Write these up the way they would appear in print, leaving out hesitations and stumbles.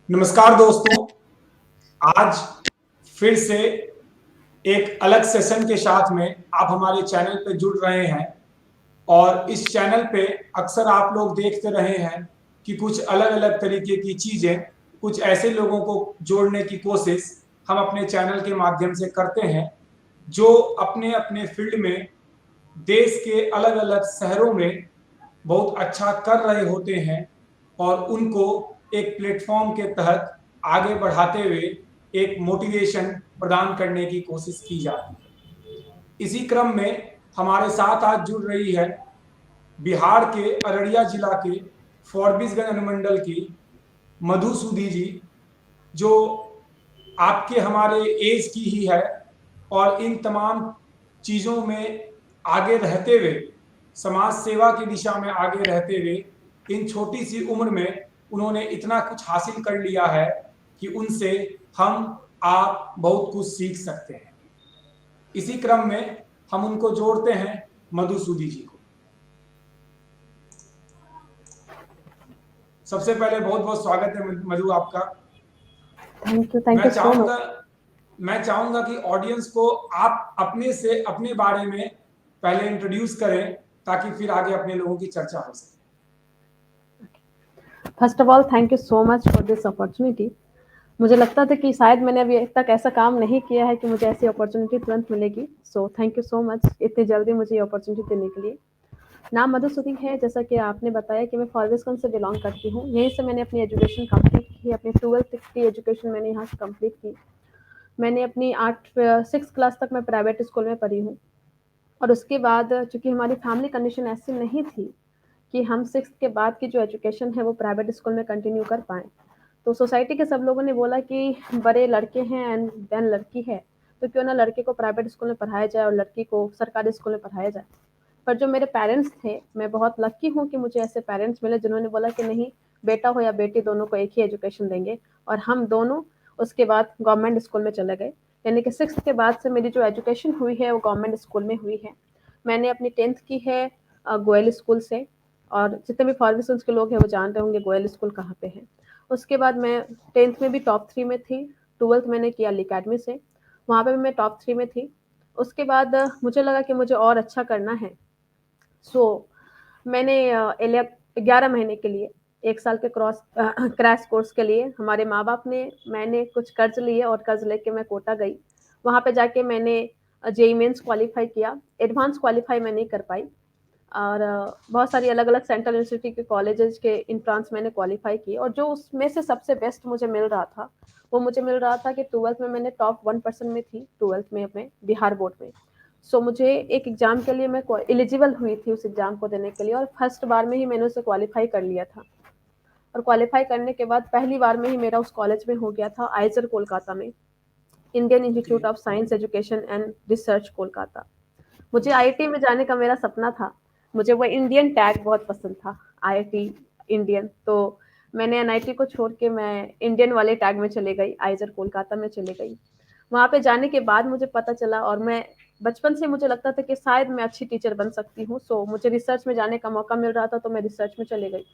नमस्कार दोस्तों, आज फिर से एक अलग सेशन के साथ में आप हमारे चैनल पे जुड़ रहे हैं। और इस चैनल पे अक्सर आप लोग देखते रहे हैं कि कुछ अलग अलग तरीके की चीज़ें, कुछ ऐसे लोगों को जोड़ने की कोशिश हम अपने चैनल के माध्यम से करते हैं जो अपने अपने फील्ड में देश के अलग अलग शहरों में बहुत अच्छा कर रहे होते हैं और उनको एक प्लेटफॉर्म के तहत आगे बढ़ाते हुए एक मोटिवेशन प्रदान करने की कोशिश की जाती है। इसी क्रम में हमारे साथ आज जुड़ रही है बिहार के अररिया जिला के फॉरबिसगंज अनुमंडल की मधुसूदी जी, जो आपके हमारे एज की ही है और इन तमाम चीज़ों में आगे रहते हुए, समाज सेवा की दिशा में आगे रहते हुए इन छोटी सी उम्र में उन्होंने इतना कुछ हासिल कर लिया है कि उनसे हम आप बहुत कुछ सीख सकते हैं। इसी क्रम में हम उनको जोड़ते हैं मधुसूदी जी को। सबसे पहले बहुत बहुत स्वागत है मधु आपका। Thank you so much. मैं चाहूंगा कि ऑडियंस को आप अपने से अपने बारे में पहले इंट्रोड्यूस करें ताकि फिर आगे अपने लोगों की चर्चा हो सके। First of all thank you so much for this opportunity. मुझे लगता था कि शायद मैंने अभी तक ऐसा काम नहीं किया है कि मुझे ऐसी अपॉर्चुनिटी तुरंत मिलेगी। So thank you so much इतनी जल्दी मुझे ये अपॉर्चुनिटी देने के लिए। नाम मधुसूदन है, जैसा कि आपने बताया कि मैं फॉरबिसगंज से बिलोंग करती हूँ। यहीं से मैंने अपनी एजुकेशन कंप्लीट की, अपनी 12th की एजुकेशन मैंने यहाँ से कंप्लीट की। मैंने अपनी 6 क्लास तक मैं प्राइवेट स्कूल में पढ़ी हूँ और उसके बाद चूँकि हमारी फैमिली कंडीशन ऐसी नहीं थी कि हम 6th के बाद की जो एजुकेशन है वो प्राइवेट स्कूल में कंटिन्यू कर पाएँ। तो सोसाइटी के सब लोगों ने बोला कि बड़े लड़के हैं एंड देन लड़की है, तो क्यों ना लड़के को प्राइवेट स्कूल में पढ़ाया जाए और लड़की को सरकारी स्कूल में पढ़ाया जाए। पर जो मेरे पेरेंट्स थे, मैं बहुत लकी हूँ कि मुझे ऐसे पेरेंट्स मिले जिन्होंने बोला कि नहीं, बेटा हो या बेटी दोनों को एक ही एजुकेशन देंगे। और हम दोनों उसके बाद गवर्नमेंट स्कूल में चले गए। यानी कि 6th के बाद से मेरी जो एजुकेशन हुई है वो गवर्नमेंट स्कूल में हुई है। मैंने अपनी 10th की है गोयल स्कूल से, और जितने भी फॉरबिसगंज के लोग हैं वो जान रहे होंगे गोयल स्कूल कहाँ पे है। उसके बाद मैं 10th में भी टॉप 3 में थी। 12th मैंने किया अली अकेडमी से, वहाँ पे भी मैं टॉप 3 में थी। उसके बाद मुझे लगा कि मुझे और अच्छा करना है। सो मैंने 11 महीने के लिए 1 साल के क्रैश कोर्स के लिए हमारे माँ बाप ने, मैंने कुछ कर्ज लिए और कर्ज लेके मैं कोटा गई। वहाँ पे जाके मैंने जेई मेंस क्वालिफाई किया। एडवांस क्वालिफाई मैं नहीं कर पाई और बहुत सारी अलग अलग सेंट्रल यूनिवर्सिटी के कॉलेजेस के इंट्रांस मैंने क्वालिफाई की, और जो उसमें से सबसे बेस्ट मुझे मिल रहा था वो मुझे मिल रहा था कि 12th में मैंने टॉप 1% में थी, 12th में अपने बिहार बोर्ड में। सो मुझे एक एग्ज़ाम के लिए मैं एलिजिबल हुई थी उस एग्ज़ाम को देने के लिए, और फर्स्ट बार में ही मैंने उसे क्वालिफाई कर लिया था। और क्वालिफाई करने के बाद पहली बार में ही मेरा उस कॉलेज में हो गया था, आइजर कोलकाता में, Indian institute of science education and research Kolkata. मुझे आईआईटी में जाने का मेरा सपना था। मुझे वो इंडियन टैग बहुत पसंद था, आईआईटी इंडियन। तो मैंने एनआईटी को छोड़ के मैं इंडियन वाले टैग में चले गई, आइजर कोलकाता में चले गई। वहाँ पे जाने के बाद मुझे पता चला, और मैं बचपन से मुझे लगता था कि शायद मैं अच्छी टीचर बन सकती हूँ। सो मुझे रिसर्च में जाने का मौका मिल रहा था तो मैं रिसर्च में चले गई।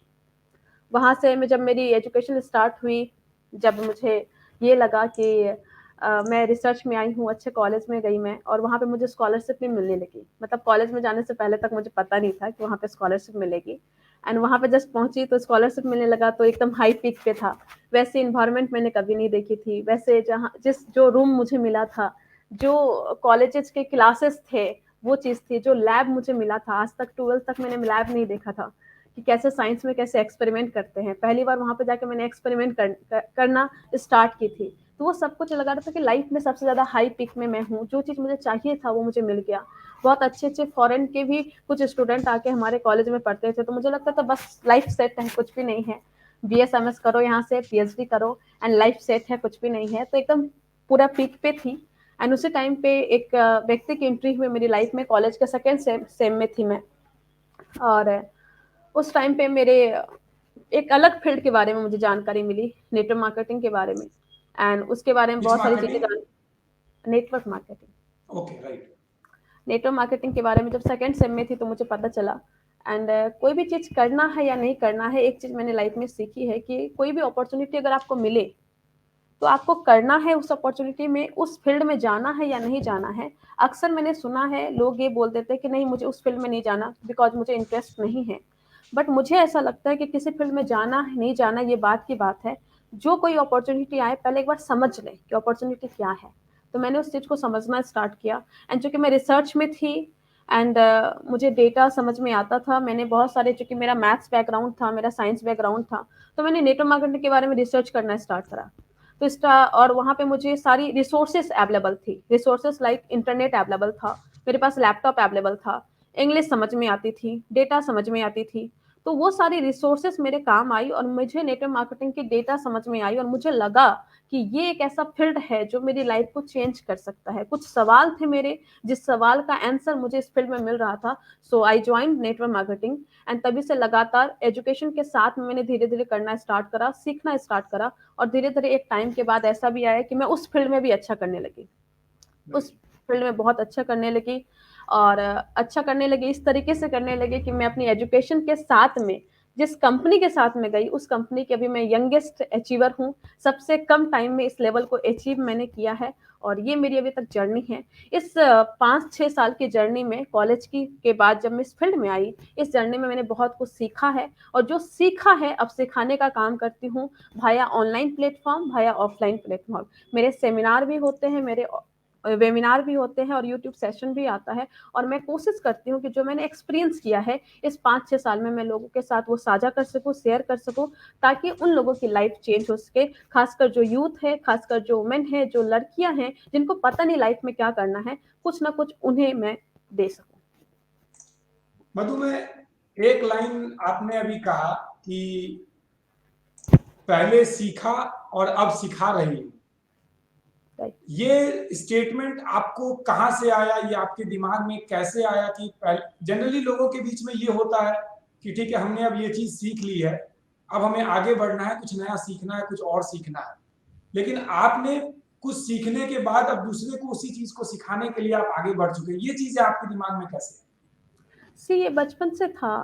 वहाँ से मैं, जब मेरी एजुकेशन स्टार्ट हुई, जब मुझे ये लगा कि मैं रिसर्च में आई हूँ, अच्छे कॉलेज में गई मैं, और वहाँ पे मुझे स्कॉलरशिप भी मिलने लगी। मतलब कॉलेज में जाने से पहले तक मुझे पता नहीं था कि वहाँ पे स्कॉलरशिप मिलेगी। एंड वहाँ पे जस्ट पहुँची तो स्कॉलरशिप मिलने लगा तो एकदम हाई पीक पे था। वैसी इन्वायरमेंट मैंने कभी नहीं देखी थी। वैसे जहाँ जो रूम मुझे मिला था, जो कॉलेजेस के क्लासेस थे, वो चीज़ थी। जो लैब मुझे मिला था, आज तक 12th तक मैंने लैब नहीं देखा था कि कैसे साइंस में कैसे एक्सपेरिमेंट करते हैं। पहली बार वहाँ पे जाके मैंने एक्सपेरिमेंट करना स्टार्ट की थी। तो वो सब कुछ लगा रहा था कि लाइफ में सबसे ज़्यादा हाई पिक में मैं हूँ। जो चीज़ मुझे चाहिए था वो मुझे मिल गया। बहुत अच्छे-अच्छे फॉरेन के भी कुछ स्टूडेंट आके हमारे कॉलेज में पढ़ते थे, तो मुझे लगता था बस लाइफ सेट है, कुछ भी नहीं है। बीएसएमएस करो यहाँ से, पीएचडी करो एंड लाइफ सेट है, कुछ भी नहीं है। तो एकदम पूरा पीक पे थी। एंड उसी टाइम पे एक व्यक्ति की एंट्री हुई मेरी लाइफ में। कॉलेज के सेकेंड सेम में थी मैं, और उस टाइम पे मेरे एक अलग फील्ड के बारे में मुझे जानकारी मिली, नेटवर्क मार्केटिंग के बारे में। एंड उसके बारे में विच बहुत सारी चीज़ें marketing? Network marketing, okay, right. Network marketing के बारे में जब सेकंड सेम में थी तो मुझे पता चला। एंड कोई भी चीज़ करना है या नहीं करना है, एक चीज़ मैंने लाइफ में सीखी है कि कोई भी अपॉर्चुनिटी अगर आपको मिले, तो आपको करना है उस अपॉर्चुनिटी में, उस फील्ड में जाना है या नहीं जाना है। अक्सर मैंने सुना है लोग ये बोल देते हैं कि नहीं मुझे उस फील्ड में नहीं जाना बिकॉज़ मुझे इंटरेस्ट नहीं है। बट मुझे ऐसा लगता है कि किसी फील्ड में जाना है, नहीं जाना ये बात की बात है। जो कोई अपॉर्चुनिटी आए पहले एक बार समझ लें कि अपॉर्चुनिटी क्या है। तो मैंने उस चीज़ को समझना स्टार्ट किया एंड चूँकि मैं रिसर्च में थी एंड मुझे डेटा समझ में आता था, मैंने बहुत सारे चूँकि मेरा मैथ्स बैकग्राउंड था, मेरा साइंस बैकग्राउंड था, तो मैंने नेटवर्क मार्केटिंग के बारे में रिसर्च करना स्टार्ट करा। तो स्टा और वहाँ पे मुझे सारी रिसोर्सेस अवेलेबल थी, रिसोर्सेस लाइक इंटरनेट अवेलेबल था, मेरे पास लैपटॉप अवेलेबल था, इंग्लिश समझ में आती थी, डेटा समझ में आती थी। तो वो सारी रिसोर्सेस मेरे काम आई और मुझे नेटवर्क मार्केटिंग की डेटा समझ में आई और मुझे लगा कि ये एक ऐसा फील्ड है जो मेरी लाइफ को चेंज कर सकता है। कुछ सवाल थे मेरे, जिस सवाल का आंसर मुझे इस फील्ड में मिल रहा था, सो आई जॉइन्ड नेटवर्क मार्केटिंग एंड तभी से लगातार एजुकेशन के साथ में मैंने धीरे-धीरे करना स्टार्ट करा, सीखना स्टार्ट करा और धीरे-धीरे एक टाइम के बाद ऐसा भी आया कि मैं उस फील्ड में भी अच्छा करने लगी। उस फील्ड में बहुत अच्छा करने लगी और अच्छा करने लगी, इस तरीके से करने लगी कि मैं अपनी एजुकेशन के साथ में जिस कंपनी के साथ में गई, उस कंपनी की अभी मैं यंगेस्ट अचीवर हूँ। सबसे कम टाइम में इस लेवल को अचीव मैंने किया है और ये मेरी अभी तक जर्नी है। इस 5-6 साल की जर्नी में कॉलेज की के बाद जब मैं इस फील्ड में आई, इस जर्नी में मैंने बहुत कुछ सीखा है और जो सीखा है अब सिखाने का काम करती हूँ via online platform, via offline platform. मेरे सेमिनार भी होते हैं, मेरे वेबिनार भी होते हैं और यूट्यूब सेशन भी आता है और मैं कोशिश करती हूँ कि जो मैंने एक्सपीरियंस किया है इस 5-6 साल में मैं लोगों के साथ वो साझा कर सकूँ, शेयर कर सकूँ ताकि उन लोगों की लाइफ चेंज हो सके। खासकर जो यूथ है, खासकर जो वुमेन है, जो लड़कियाँ हैं, जिनको पता नहीं लाइफ में क्या करना है, कुछ ना कुछ उन्हें मैं दे सकूँ। मधु में एक लाइन आपने अभी कहा कि पहले सीखा और अब सिखा रही हूँ। राइट। ये स्टेटमेंट आपको कहाँ से आया, ये आपके दिमाग में कैसे आया कि जनरली लोगों के बीच में ये होता है कि ठीक है हमने अब ये चीज सीख ली है, अब हमें आगे बढ़ना है, कुछ नया सीखना है, कुछ और सीखना है। लेकिन आपने कुछ सीखने के बाद अब दूसरे को उसी चीज को सिखाने के लिए आप आगे बढ़ चुके हैं। ये चीजें आपके दिमाग में कैसे? सी ये बचपन से था।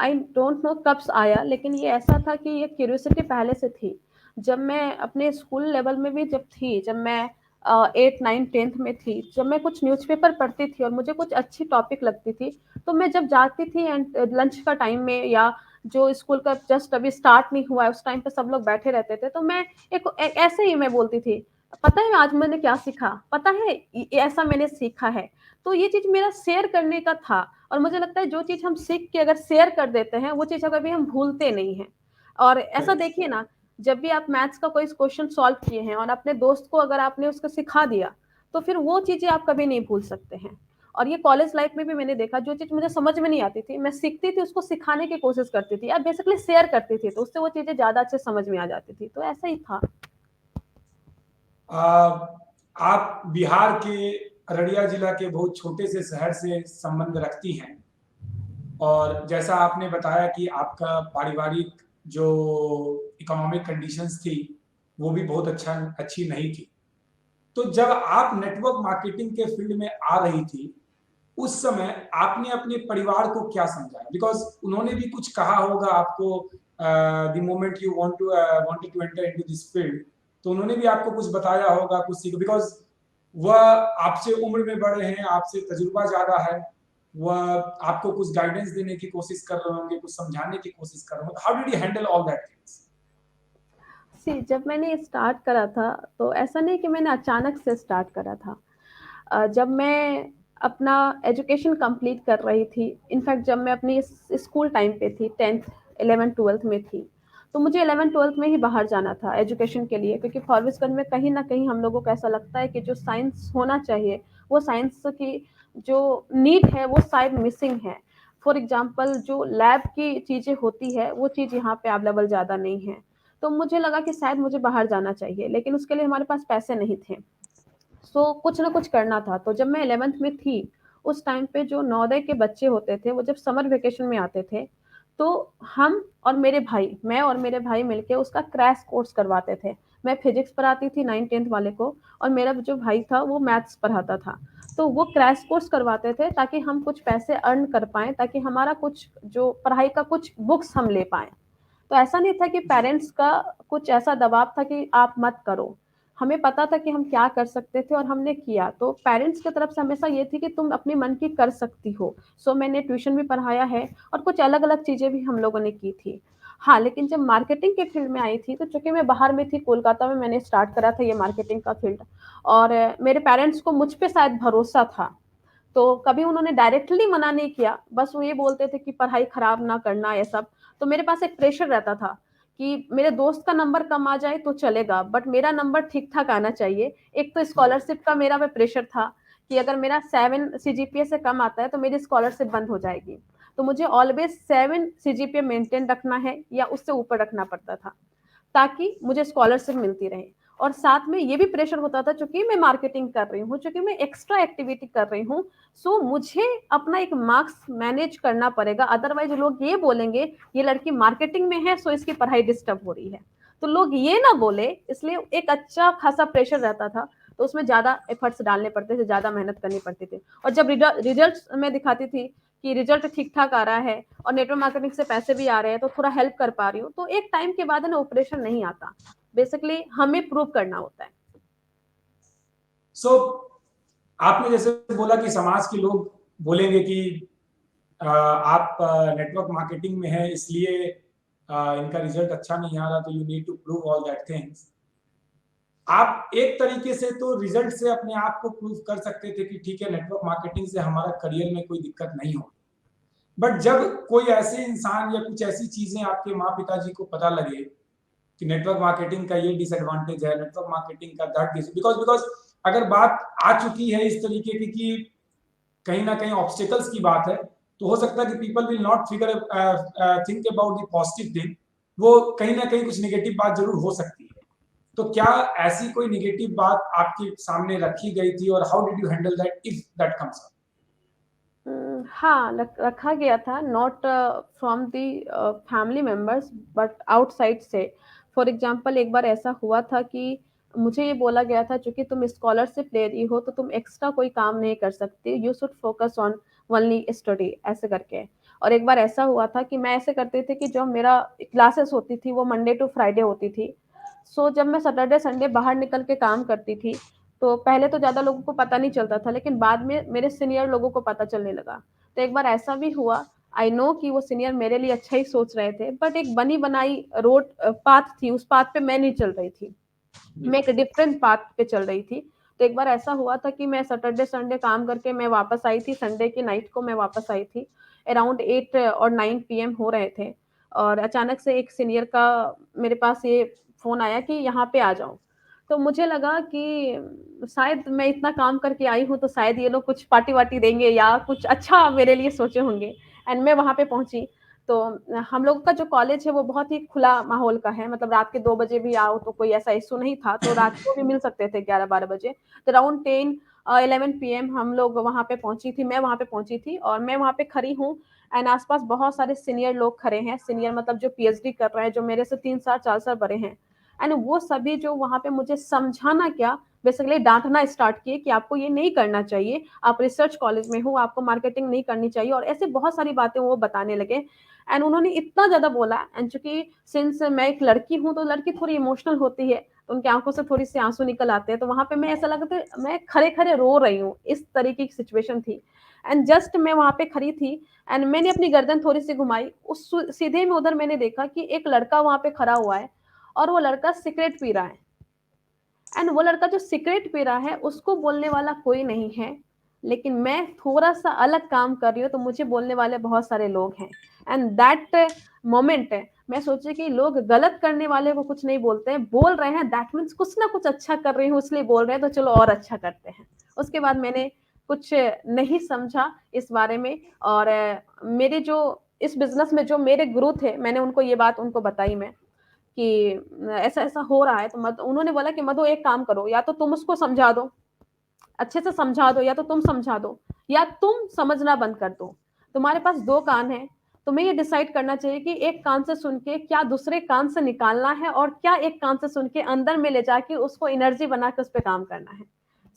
आई डोंट नो कब से आया लेकिन ये ऐसा था कि ये क्यूरियोसिटी पहले से थी। जब मैं अपने स्कूल लेवल में भी जब थी, जब मैं 8, 9, 10th में थी, जब मैं कुछ न्यूज़पेपर पढ़ती थी और मुझे कुछ अच्छी टॉपिक लगती थी, तो मैं जब जाती थी एंड लंच का टाइम में या जो स्कूल का जस्ट अभी स्टार्ट नहीं हुआ है, उस टाइम पे सब लोग बैठे रहते थे, तो मैं ऐसे ही मैं बोलती थी, "पता है आज मैंने क्या सीखा? पता है ऐसा मैंने सीखा है।" तो ये चीज़ मेरा शेयर करने का था और मुझे लगता है जो चीज़ हम सीख के अगर शेयर कर देते हैं, वो चीज़ कभी हम भूलते नहीं हैं। और ऐसा देखिए ना, जब भी आप मैथ्स का कोई क्वेश्चन सॉल्व किए हैं और अपने दोस्त को अगर आपने उसको सिखा दिया, तो फिर वो चीज़ें आप कभी नहीं भूल सकते हैं। और ये कॉलेज लाइफ में भी मैंने देखा, जो चीज़ मुझे समझ में नहीं आती थी, मैं सीखती थी, उसको सिखाने की कोशिश करती थी या बेसिकली शेयर करती थी, तो उससे वो चीज़ें ज़्यादा अच्छे समझ में आ जाती थी। तो ऐसा ही था। आप बिहार के अररिया जिला के बहुत छोटे से शहर से संबंध रखती हैं और जैसा आपने बताया कि आपका पारिवारिक जो इकोनॉमिक कंडीशंस थी वो भी बहुत अच्छी नहीं थी। तो जब आप नेटवर्क मार्केटिंग के फील्ड में आ रही थी, उस समय आपने अपने परिवार को क्या समझाया? बिकॉज उन्होंने भी कुछ कहा होगा आपको the moment you wanted to enter into this field, तो उन्होंने भी आपको कुछ बताया होगा, कुछ सीख, बिकॉज वह आपसे उम्र में बड़े हैं, आपसे तजुर्बा ज्यादा है, वह आपको कुछ गाइडेंस देने की कोशिश कर रहे होंगे, कुछ समझाने की कोशिश कर रहे होंगे। How did you handle all that things? See जब मैंने स्टार्ट करा था, तो ऐसा नहीं कि मैंने अचानक से स्टार्ट करा था। जब मैं अपना एजुकेशन कंप्लीट कर रही थी, इनफैक्ट जब मैं अपनी स्कूल टाइम पे थी, 10th 11th 12th में थी, तो मुझे 11th 12th में ही बाहर जाना था एजुकेशन के लिए, क्योंकि फॉरबिसगंज में कहीं ना कहीं हम लोगों को ऐसा लगता है कि जो साइंस होना चाहिए, वो साइंस की जो नीड है वो शायद मिसिंग है। फॉर एग्जाम्पल जो लैब की चीज़ें होती है वो चीज़ यहाँ पे अवेलेबल ज़्यादा नहीं है। तो मुझे लगा कि शायद मुझे बाहर जाना चाहिए, लेकिन उसके लिए हमारे पास पैसे नहीं थे। सो कुछ ना कुछ करना था। तो जब मैं 11th में थी, उस टाइम पे जो नवोदय के बच्चे होते थे, वो जब समर वेकेशन में आते थे, तो हम और मेरे भाई मैं और मेरे भाई मिलके उसका क्रैश कोर्स करवाते थे। मैं फिज़िक्स पढ़ाती थी 9th 10th वाले को और मेरा जो भाई था वो मैथ्स पढ़ाता था। तो वो क्रैश कोर्स करवाते थे ताकि हम कुछ पैसे अर्न कर पाएँ, ताकि हमारा कुछ जो पढ़ाई का कुछ बुक्स हम ले पाएँ। तो ऐसा नहीं था कि पेरेंट्स का कुछ ऐसा दबाव था कि आप मत करो। हमें पता था कि हम क्या कर सकते थे और हमने किया। तो पेरेंट्स की तरफ से हमेशा ये थी कि तुम अपनी मन की कर सकती हो। सो मैंने ट्यूशन भी पढ़ाया है और कुछ अलग-अलग चीज़ें भी हम लोगों ने की थी। हाँ, लेकिन जब मार्केटिंग के फील्ड में आई थी, तो चूँकि मैं बाहर में थी, कोलकाता में मैंने स्टार्ट करा था ये मार्केटिंग का फील्ड, और मेरे पेरेंट्स को मुझ पे शायद भरोसा था। तो कभी उन्होंने डायरेक्टली मना नहीं किया, बस वो ये बोलते थे कि पढ़ाई खराब ना करना ये सब। तो मेरे पास एक प्रेशर रहता था कि मेरे दोस्त का नंबर कम आ जाए तो चलेगा, बट मेरा नंबर ठीक-ठाक आना चाहिए। एक तो स्कॉलरशिप का मेरा पे प्रेशर था कि अगर मेरा 7 सीजीपीए से कम आता है तो मेरी स्कॉलरशिप बंद हो जाएगी। तो मुझे ऑलवेज़ 7 सीजीपीए मेंटेन रखना है या उससे ऊपर रखना पड़ता था, ताकि मुझे स्कॉलरशिप मिलती रहे। और साथ में ये भी प्रेशर होता था, चूँकि मैं मार्केटिंग कर रही हूँ, चूँकि मैं एक्स्ट्रा एक्टिविटी कर रही हूँ, सो मुझे अपना एक मार्क्स मैनेज करना पड़ेगा, अदरवाइज़ लोग ये बोलेंगे, ये लड़की मार्केटिंग में है, सो इसकी पढ़ाई डिस्टर्ब हो रही है। तो लोग ये ना बोले, इसलिए एक अच्छा खासा प्रेशर रहता था, तो उसमें ज़्यादा एफर्ट्स डालने पड़ते थे, ज़्यादा मेहनत करनी पड़ती थी। और जब रिजल्ट्स मैं दिखाती थी कि रिजल्ट ठीक-ठाक आ रहा है और नेटवर्क मार्केटिंग से पैसे भी आ रहे हैं, तो थोड़ा हेल्प कर पा रही हूँ, तो एक टाइम के बाद है ना, वो प्रेशर नहीं आता। बेसिकली हमें प्रूव करना होता है। सो आपने जैसे बोला कि समाज के लोग बोलेंगे कि आप नेटवर्क मार्केटिंग में है, इसलिए इनका रिजल्ट अच्छा नहीं आ रहा, तो you need to prove all that things. आप एक तरीके से तो रिजल्ट से अपने आप को प्रूव कर सकते थे कि ठीक है, नेटवर्क मार्केटिंग से हमारा करियर में कोई दिक्कत नहीं हो। बट जब कोई ऐसे इंसान या कुछ ऐसी चीजें आपके माँ पिताजी को पता लगे कि नेटवर्क मार्केटिंग का ये डिसएडवांटेज है, नेटवर्क मार्केटिंग का दैट, बिकॉज बिकॉज अगर बात आ चुकी है इस तरीके की कि कहीं ना कहीं ऑब्स्टिकल्स की बात है, तो हो सकता है कि people will not figure think about the positive thing, वो कहीं ना कहीं कुछ नेगेटिव बात जरूर हो सकती है। तो क्या ऐसी कोई नेगेटिव बात आपके सामने रखी गई थी, और how did you handle that if that comes up? हाँ, रखा गया था, not from the family members but outside से। फॉर एग्जांपल एक बार ऐसा हुआ था कि मुझे ये बोला गया था, चूँकि तुम स्कॉलरशिप ले रही हो तो तुम एक्स्ट्रा कोई काम नहीं कर सकती, you should focus on only study, ऐसे करके। और एक बार ऐसा हुआ था कि मैं ऐसे करती थी कि जो मेरा क्लासेस होती थी वो मंडे टू फ्राइडे होती थी। सो जब मैं सैटरडे संडे बाहर निकल के काम करती थी, तो पहले तो ज़्यादा लोगों को पता नहीं चलता था, लेकिन बाद में मेरे सीनियर लोगों को पता चलने लगा। तो एक बार ऐसा भी हुआ, आई नो कि वो सीनियर मेरे लिए अच्छा ही सोच रहे थे, बट एक बनी-बनाई रोड पाथ थी, उस पाथ पे मैं नहीं चल रही थी। मैं एक डिफरेंट पाथ पे चल रही थी। तो एक बार ऐसा हुआ था कि मैं सैटरडे संडे काम करके मैं वापस आई थी, संडे की नाइट को मैं वापस आई थी। अराउंड 8 और 9 पीएम हो रहे थे, और अचानक से एक सीनियर का मेरे पास ये फ़ोन आया कि यहाँ पे आ जाओ। तो मुझे लगा कि शायद मैं इतना काम करके आई हूँ, तो शायद ये लोग कुछ पार्टी-वार्टी देंगे या कुछ अच्छा मेरे लिए सोचे होंगे। एंड मैं वहाँ पे पहुँची, तो हम लोग का जो कॉलेज है वो बहुत ही खुला माहौल का है, मतलब रात के 2 बजे भी आओ तो कोई ऐसा इश्यू नहीं था, तो रात को भी मिल सकते थे 11-12 बजे। तो अराउंड 10 11 पीएम हम लोग वहाँ पे पहुँची थी, मैं वहाँ पे पहुँची थी और मैं वहाँ पे खड़ी हूँ, एंड आस-पास बहुत सारे सीनियर लोग खड़े हैं, सीनियर मतलब जो पीएचडी कर रहे हैं, जो मेरे से 3 साल 4 साल बड़े हैं। एंड वो सभी जो वहाँ पे मुझे समझाना क्या, बेसिकली डाँटना स्टार्ट किए कि आपको ये नहीं करना चाहिए, आप रिसर्च कॉलेज में हो, आपको मार्केटिंग नहीं करनी चाहिए, और ऐसे बहुत सारी बातें वो बताने लगे। एंड उन्होंने इतना ज़्यादा बोला, एंड चूँकि सिंस मैं एक लड़की हूँ, तो लड़की थोड़ी इमोशनल होती है, तो उनकी आँखों से थोड़ी-सी आँसू निकल आते हैं, तो वहाँ पे मैं ऐसा लगा था मैं खड़े-खड़े रो रही हूँ, इस तरीके की सिचुएशन थी। एंड जस्ट मैं वहाँ पे खड़ी थी, एंड मैंने अपनी गर्दन थोड़ी-सी घुमाई, उस सीधे में उधर मैंने देखा कि एक लड़का वहाँ पे खड़ा हुआ है, और वो लड़का सिगरेट पी रहा है। एंड वो लड़का जो सिगरेट पी रहा है, उसको बोलने वाला कोई नहीं है, लेकिन मैं थोड़ा-सा अलग काम कर रही हूँ, तो मुझे बोलने वाले बहुत सारे लोग हैं। एंड दैट मोमेंट मैं सोची कि लोग गलत करने वाले को कुछ नहीं बोलते हैं, बोल रहे हैं दैट मीन्स कुछ ना कुछ अच्छा कर रही हूँ इसलिए बोल रहे हैं, तो चलो और अच्छा करते हैं। उसके बाद मैंने कुछ नहीं समझा इस बारे में, और मेरे जो इस बिज़नेस में जो मेरे गुरु थे, मैंने उनको ये बात उनको बताई मैं कि ऐसा-ऐसा हो रहा है, तो मत उन्होंने बोला कि मधु एक काम करो, या तो तुम उसको समझा दो, अच्छे से समझा दो, या तो तुम समझा दो, या तुम समझना बंद कर दो। तुम्हारे पास 2 कान हैं, तुम्हें ये डिसाइड करना चाहिए कि एक कान से सुन के क्या दूसरे कान से निकालना है, और क्या एक कान से सुन के अंदर में ले जाके उसको एनर्जी बना के उस पे काम करना है।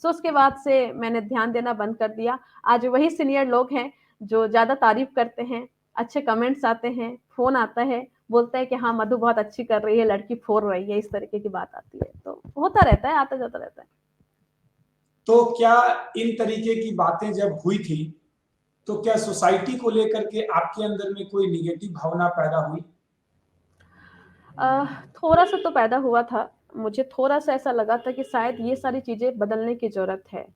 सो उसके बाद से मैंने ध्यान देना बंद कर दिया। आज वही सीनियर लोग हैं जो ज़्यादा तारीफ़ करते हैं, अच्छे कमेंट्स आते हैं, फ़ोन आता है, बोलता है कि हाँ, मधु बहुत अच्छी कर रही है, लड़की फोड़ रही है, इस तरीके की बात आती है। तो होता रहता है, आता-जाता रहता है। तो क्या इन तरीके की बातें जब हुई थी, तो क्या सोसाइटी को लेकर के आपके अंदर में कोई नेगेटिव भावना पैदा हुई? अ, थोड़ा-सा तो पैदा हुआ था। मुझे थोड़ा-सा ऐसा लगा था कि शायद ये सारी चीज़ें बदलने की ज़रूरत है।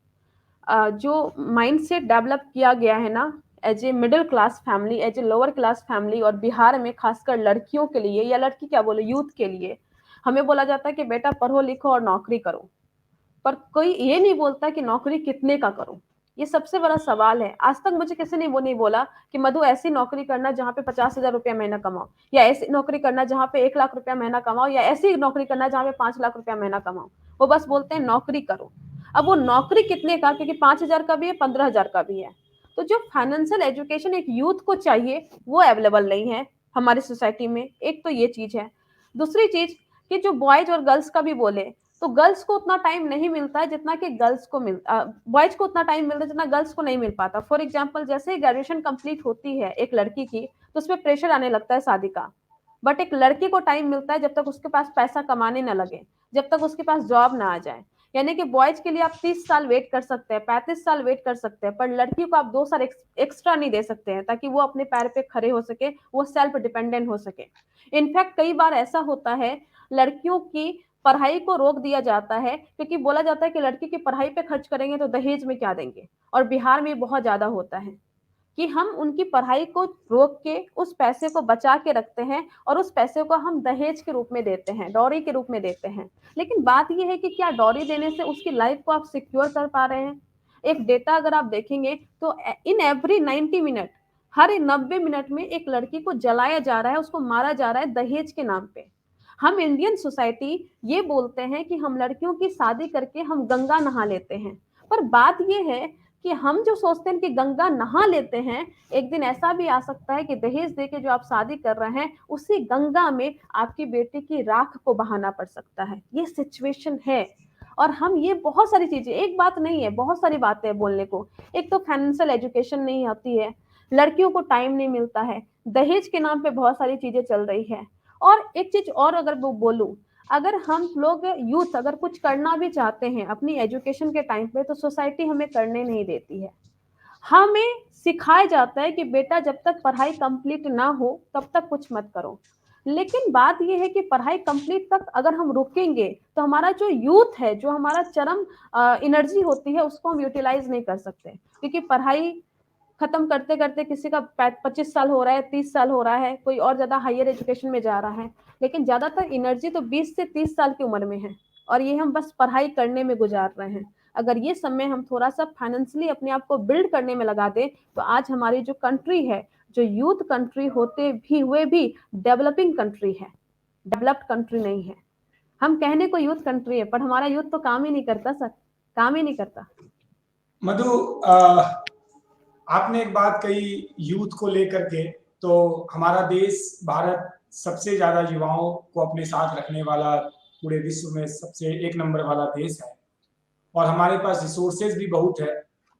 जो माइंडसेट डेवलप किया गया है ना, as a middle class family, as a lower class family और बिहार में खासकर लड़कियों के लिए या लड़की क्या बोले यूथ के लिए, हमें बोला जाता है कि बेटा पढ़ो लिखो और नौकरी करो। पर कोई ये नहीं बोलता कि नौकरी कितने का करूँ? ये सबसे बड़ा सवाल है। आज तक मुझे किसी ने वो नहीं बोला कि मधु ऐसी नौकरी करना जहाँ पे 50,000 रुपया महीना कमाओ या ऐसी नौकरी करना जहाँ पे 1 लाख रुपया महीना कमाओ या ऐसी नौकरी करना जहाँ पे 5 लाख रुपया महीना कमाओ। वो बस बोलते हैं नौकरी करो। अब वो नौकरी कितने का क्योंकि 5,000 का भी है, 15,000 का भी है। तो जो फाइनेंशियल एजुकेशन एक यूथ को चाहिए, वो अवेलेबल नहीं है हमारी सोसाइटी में। एक तो ये चीज़ है। दूसरी चीज़ कि जो बॉयज़ और गर्ल्स का भी बोले तो गर्ल्स को उतना टाइम नहीं मिलता है जितना कि बॉयज को उतना टाइम मिलता है जितना गर्ल्स को नहीं मिल पाता। फॉर एग्जाम्पल जैसे ही ग्रेजुएशन कंप्लीट होती है एक लड़की की तो उसमें प्रेशर आने लगता है शादी का। बट एक लड़की को टाइम मिलता है जब तक उसके पास पैसा कमाने ना लगे, जब तक उसके पास जॉब ना आ जाए। यानी कि बॉयज के लिए आप 30 साल वेट कर सकते हैं, 35 साल वेट कर सकते हैं, पर लड़की को आप 2 साल एक्स्ट्रा नहीं दे सकते हैं ताकि वो अपने पैर पे खड़े हो सके, वो सेल्फ डिपेंडेंट हो सके। इनफैक्ट कई बार ऐसा होता है लड़कियों की पढ़ाई को रोक दिया जाता है क्योंकि बोला जाता है कि लड़की की पढ़ाई पे खर्च करेंगे तो दहेज में क्या देंगे। और बिहार में बहुत ज्यादा होता है कि हम उनकी पढ़ाई को रोक के उस पैसे को बचा के रखते हैं और उस पैसे को हम दहेज के रूप में देते हैं, डॉरी के रूप में देते हैं। लेकिन बात यह है कि क्या डॉरी देने से उसकी लाइफ को आप सिक्योर कर पा रहे हैं? एक डेटा अगर आप देखेंगे तो in every 90 minute, her 90 minute में एक लड़की को जलाया जा रहा है, उसको मारा जा रहा है दहेज के नाम पे। हम इंडियन सोसाइटी ये बोलते हैं कि हम लड़कियों की शादी करके हम गंगा नहा लेते हैं। पर बात ये है कि हम जो सोचते हैं कि गंगा नहा लेते हैं, एक दिन ऐसा भी आ सकता है कि दहेज देके जो आप शादी कर रहे हैं, उसी गंगा में आपकी बेटी की राख को बहाना पड़ सकता है। ये सिचुएशन है। और हम ये बहुत सारी चीजें, एक बात नहीं है, बहुत सारी बातें हैं बोलने को। एक तो फाइनेंशियल एजुकेशन नहीं आती है, लड़कियों को टाइम नहीं मिलता है, दहेज के नाम पे बहुत सारी चीजें चल रही है। और एक चीज और अगर वो बोलूं, अगर हम लोग यूथ अगर कुछ करना भी चाहते हैं अपनी एजुकेशन के टाइम पे तो सोसाइटी हमें करने नहीं देती है। हमें सिखाया जाता है कि बेटा जब तक पढ़ाई कंप्लीट ना हो तब तक कुछ मत करो। लेकिन बात यह है कि पढ़ाई कंप्लीट तक अगर हम रुकेंगे तो हमारा जो यूथ है, जो हमारा चरम एनर्जी होती है उसको हम यूटिलाइज नहीं कर सकते क्योंकि पढ़ाई खत्म करते करते किसी का 25 साल हो रहा है, 30 साल हो रहा है, कोई और ज्यादा हायर एजुकेशन में जा रहा है। लेकिन ज्यादातर एनर्जी तो 20 से 30 साल की उम्र में है और ये हम बस पढ़ाई करने में गुजार रहे हैं। अगर ये समय हम थोड़ा सा फाइनेंशियली अपने आप को बिल्ड करने में लगा दें तो आज हमारी जो कंट्री है, जो यूथ कंट्री होते भी हुए भी डेवलपिंग कंट्री है, डेवलप्ड कंट्री नहीं है। हम कहने को यूथ कंट्री है पर हमारा यूथ तो काम ही नहीं करता सर, काम ही नहीं करता। मधु, आपने एक बात कही यूथ को लेकर के, तो हमारा देश भारत सबसे ज्यादा युवाओं को अपने साथ रखने वाला पूरे विश्व में सबसे एक नंबर वाला देश है और हमारे पास रिसोर्सेज भी बहुत है।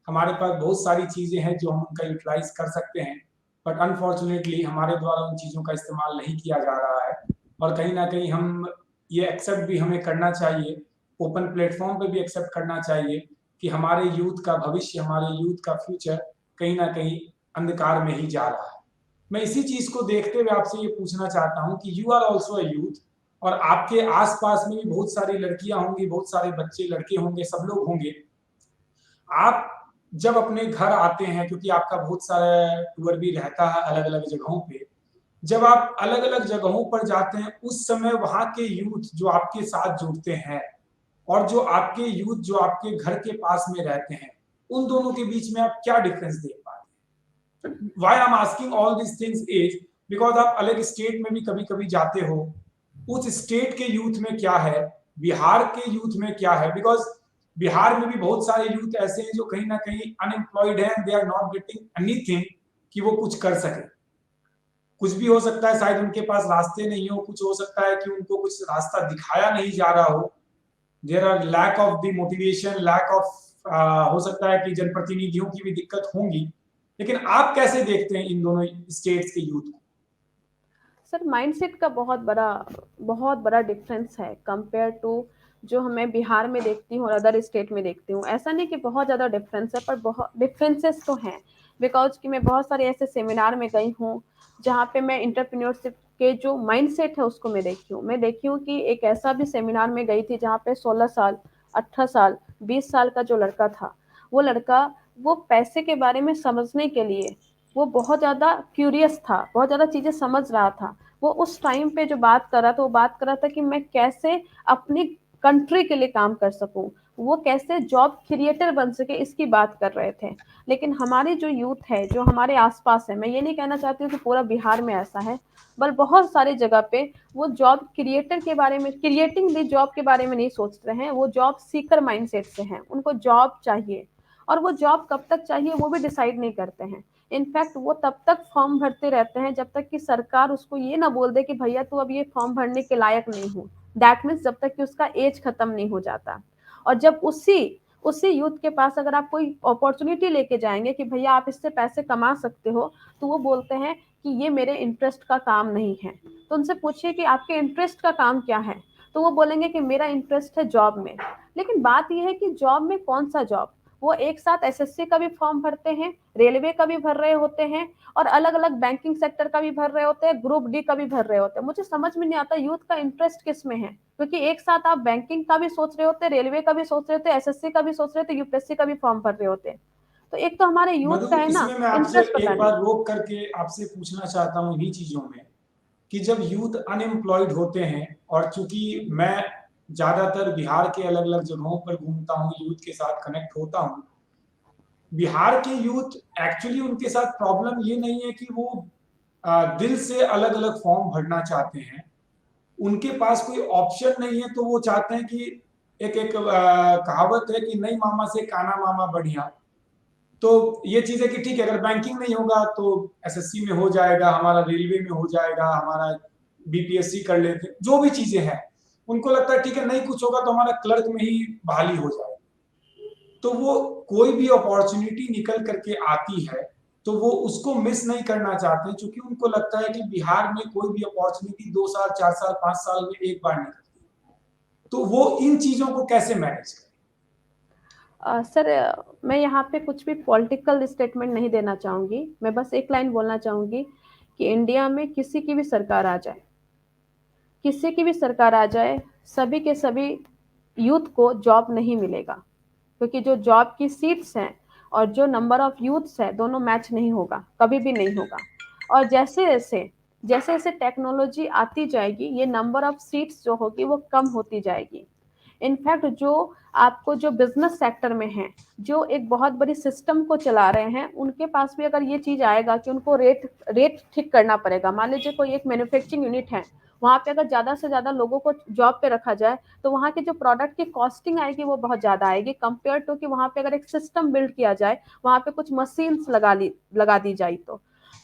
हमारे पास बहुत सारी चीजें हैं जो हम उनका यूटिलाइज कर सकते हैं, बट अनफॉर्चुनेटली हमारे द्वारा उन चीजों का इस्तेमाल नहीं किया जा रहा है। और कहीं ना कहीं हम ये एक्सेप्ट भी हमें करना चाहिए, ओपन प्लेटफॉर्म पे भी एक्सेप्ट करना चाहिए कि हमारे यूथ का भविष्य, हमारे यूथ का फ्यूचर कहीं ना कहीं अंधकार में ही जा रहा है। मैं इसी चीज को देखते हुए आपसे ये पूछना चाहता हूँ कि you are also a youth और आपके आसपास में भी बहुत सारी लड़कियां होंगी, बहुत सारे बच्चे लड़के होंगे, सब लोग होंगे। आप जब अपने घर आते हैं, क्योंकि आपका बहुत सारा टूर भी रहता है अलग अलग जगहों पे, जब आप अलग अलग जगहों पर जाते हैं उस समय वहां के यूथ जो आपके साथ जुड़ते हैं और जो आपके यूथ जो आपके घर के पास में रहते हैं, उन दोनों के बीच में आप क्या डिफरेंस देख पाते हैं? Why I am asking all this things is because आप अलग स्टेट में भी कभी कभी जाते हो, उस स्टेट के यूथ में क्या है, बिहार के यूथ में क्या है, बिकॉज बिहार में भी बहुत सारे यूथ ऐसे हैं जो कहीं ना कहीं अनएम्प्लॉयड हैं, they are not getting anything कि वो कुछ कर सके। कुछ भी हो सकता है, शायद उनके पास रास्ते नहीं हो, कुछ हो सकता है कि उनको कुछ रास्ता दिखाया नहीं जा रहा हो, there are lack of the motivation, lack of हो सकता है कि जनप्रतिनिधियों की भी दिक्कत होंगी, लेकिन आप कैसे देखते हैं इन दोनों स्टेट्स के यूथ को? सर माइंडसेट का बहुत बड़ा डिफरेंस है कंपेयर टू जो हमें बिहार में देखती हूँ और अदर स्टेट में देखती हूँ। ऐसा नहीं कि बहुत ज़्यादा डिफरेंस है, पर बहुत डिफरेंसेस तो हैं। बिकॉज कि मैं बहुत सारे ऐसे सेमिनार में गई हूँ जहाँ पे मैं इंटरप्रेन्योरशिप के जो माइंडसेट है उसको मैं देखी हूँ कि एक ऐसा भी सेमिनार में गई थी जहाँ पे 16 साल, 18 साल, 20 साल का जो लड़का था, वो लड़का वो पैसे के बारे में समझने के लिए वो बहुत ज़्यादा क्यूरियस था, बहुत ज़्यादा चीज़ें समझ रहा था। वो उस टाइम पे जो बात कर रहा था, वो बात कर रहा था कि मैं कैसे अपनी कंट्री के लिए काम कर सकूं, वो कैसे जॉब क्रिएटर बन सके, इसकी बात कर रहे थे। लेकिन हमारी जो यूथ है, जो हमारे आसपास है, मैं ये नहीं कहना चाहती हूँ कि पूरा बिहार में ऐसा है, बल बहुत सारी जगह पे वो जॉब क्रिएटर के बारे में, क्रिएटिंग दी जॉब के बारे में नहीं सोच रहे हैं, वो जॉब सीकर माइंडसेट से हैं, उनको जॉब चाहिए। और वो जॉब कब तक चाहिए वो भी डिसाइड नहीं करते हैं। इनफैक्ट वो तब तक फॉर्म भरते रहते हैं जब तक कि सरकार उसको ये ना बोल दे कि भैया तू अब ये फॉर्म भरने के लायक नहीं हो। दैट मीन्स जब तक कि उसका एज खत्म नहीं हो जाता। और जब उसी उसी यूथ के पास अगर आप कोई अपॉर्चुनिटी लेके जाएंगे कि भैया आप इससे पैसे कमा सकते हो, तो वो बोलते हैं कि ये मेरे इंटरेस्ट का काम नहीं है। तो उनसे पूछिए कि आपके इंटरेस्ट का काम क्या है, तो वो बोलेंगे कि मेरा इंटरेस्ट है जॉब में। लेकिन बात यह है कि जॉब में कौन सा जॉब? वो एक साथ एसएससी का भी फॉर्म भरते हैं, रेलवे का भी भर रहे होते हैं, और अलग अलग बैंकिंग सेक्टर का भी भर रहे होते हैं, ग्रुप डी का भी भर रहे होते हैं। मुझे समझ में नहीं आता यूथ का इंटरेस्ट किस में है, क्योंकि एक साथ आप बैंकिंग का भी सोच रहे होते, रेलवे का भी सोच रहे होते, एसएससी का भी सोच रहे थे, यूपीएससी का भी फॉर्म भर रहे होते। तो एक तो हमारे यूथ मधु, का है ना इसमें मैं आपसे इंटरेस्ट पता एक नहीं। बार रोक करके आपसे पूछना चाहता हूँ इन्हीं चीजों में, कि जब यूथ अनएम्प्लॉयड होते हैं, और चूंकि मैं ज्यादातर बिहार के अलग अलग जगहों पर घूमता हूँ, यूथ के साथ कनेक्ट होता हूँ, बिहार के यूथ एक्चुअली उनके साथ प्रॉब्लम ये नहीं है कि वो दिल से अलग अलग फॉर्म भरना चाहते हैं, उनके पास कोई ऑप्शन नहीं है, तो वो चाहते हैं कि एक एक कहावत है कि नहीं मामा से काना मामा बढ़िया। तो ये चीज है कि ठीक है, अगर बैंकिंग नहीं होगा तो एसएससी में हो जाएगा, हमारा रेलवे में हो जाएगा, हमारा बीपीएससी कर लेते, जो भी चीजें हैं, उनको लगता है ठीक है, नहीं कुछ होगा तो हमारा क्लर्क में ही बहाली हो जाएगी। तो वो कोई भी अपॉर्चुनिटी निकल करके आती है तो वो उसको मिस नहीं करना चाहते, क्योंकि उनको लगता है कि बिहार में कोई भी अपॉर्चुनिटी 2 साल, 4 साल, 5 साल में एक बार निकलती है। तो वो इन चीजों को कैसे मैनेज करें? सर मैं यहाँ पे कुछ भी पॉलिटिकल स्टेटमेंट नहीं देना चाहूंगी, मैं बस एक लाइन बोलना चाहूंगी कि इंडिया में किसी की भी सरकार आ जाए, किसी की भी सरकार आ जाए, सभी के सभी यूथ को जॉब नहीं मिलेगा, क्योंकि जो जॉब की सीट्स हैं और जो नंबर ऑफ यूथ्स है दोनों मैच नहीं होगा, कभी भी नहीं होगा। और जैसे जैसे टेक्नोलॉजी आती जाएगी, ये नंबर ऑफ सीट्स जो होगी वो कम होती जाएगी। इनफैक्ट जो आपको जो बिजनेस सेक्टर में है, जो एक बहुत बड़ी सिस्टम को चला रहे हैं, उनके पास भी अगर ये चीज आएगा कि उनको रेट रेट ठीक करना पड़ेगा। मान लीजिए कोई एक मैन्युफैक्चरिंग यूनिट है, वहां पे अगर ज्यादा से ज्यादा लोगों को जॉब पे रखा जाए, तो वहां के जो प्रोडक्ट की कॉस्टिंग आएगी वो बहुत ज्यादा आएगी, कंपेयर टू कि वहां पे अगर एक सिस्टम बिल्ड किया जाए, वहां पे कुछ मशीन्स लगा दी जाए।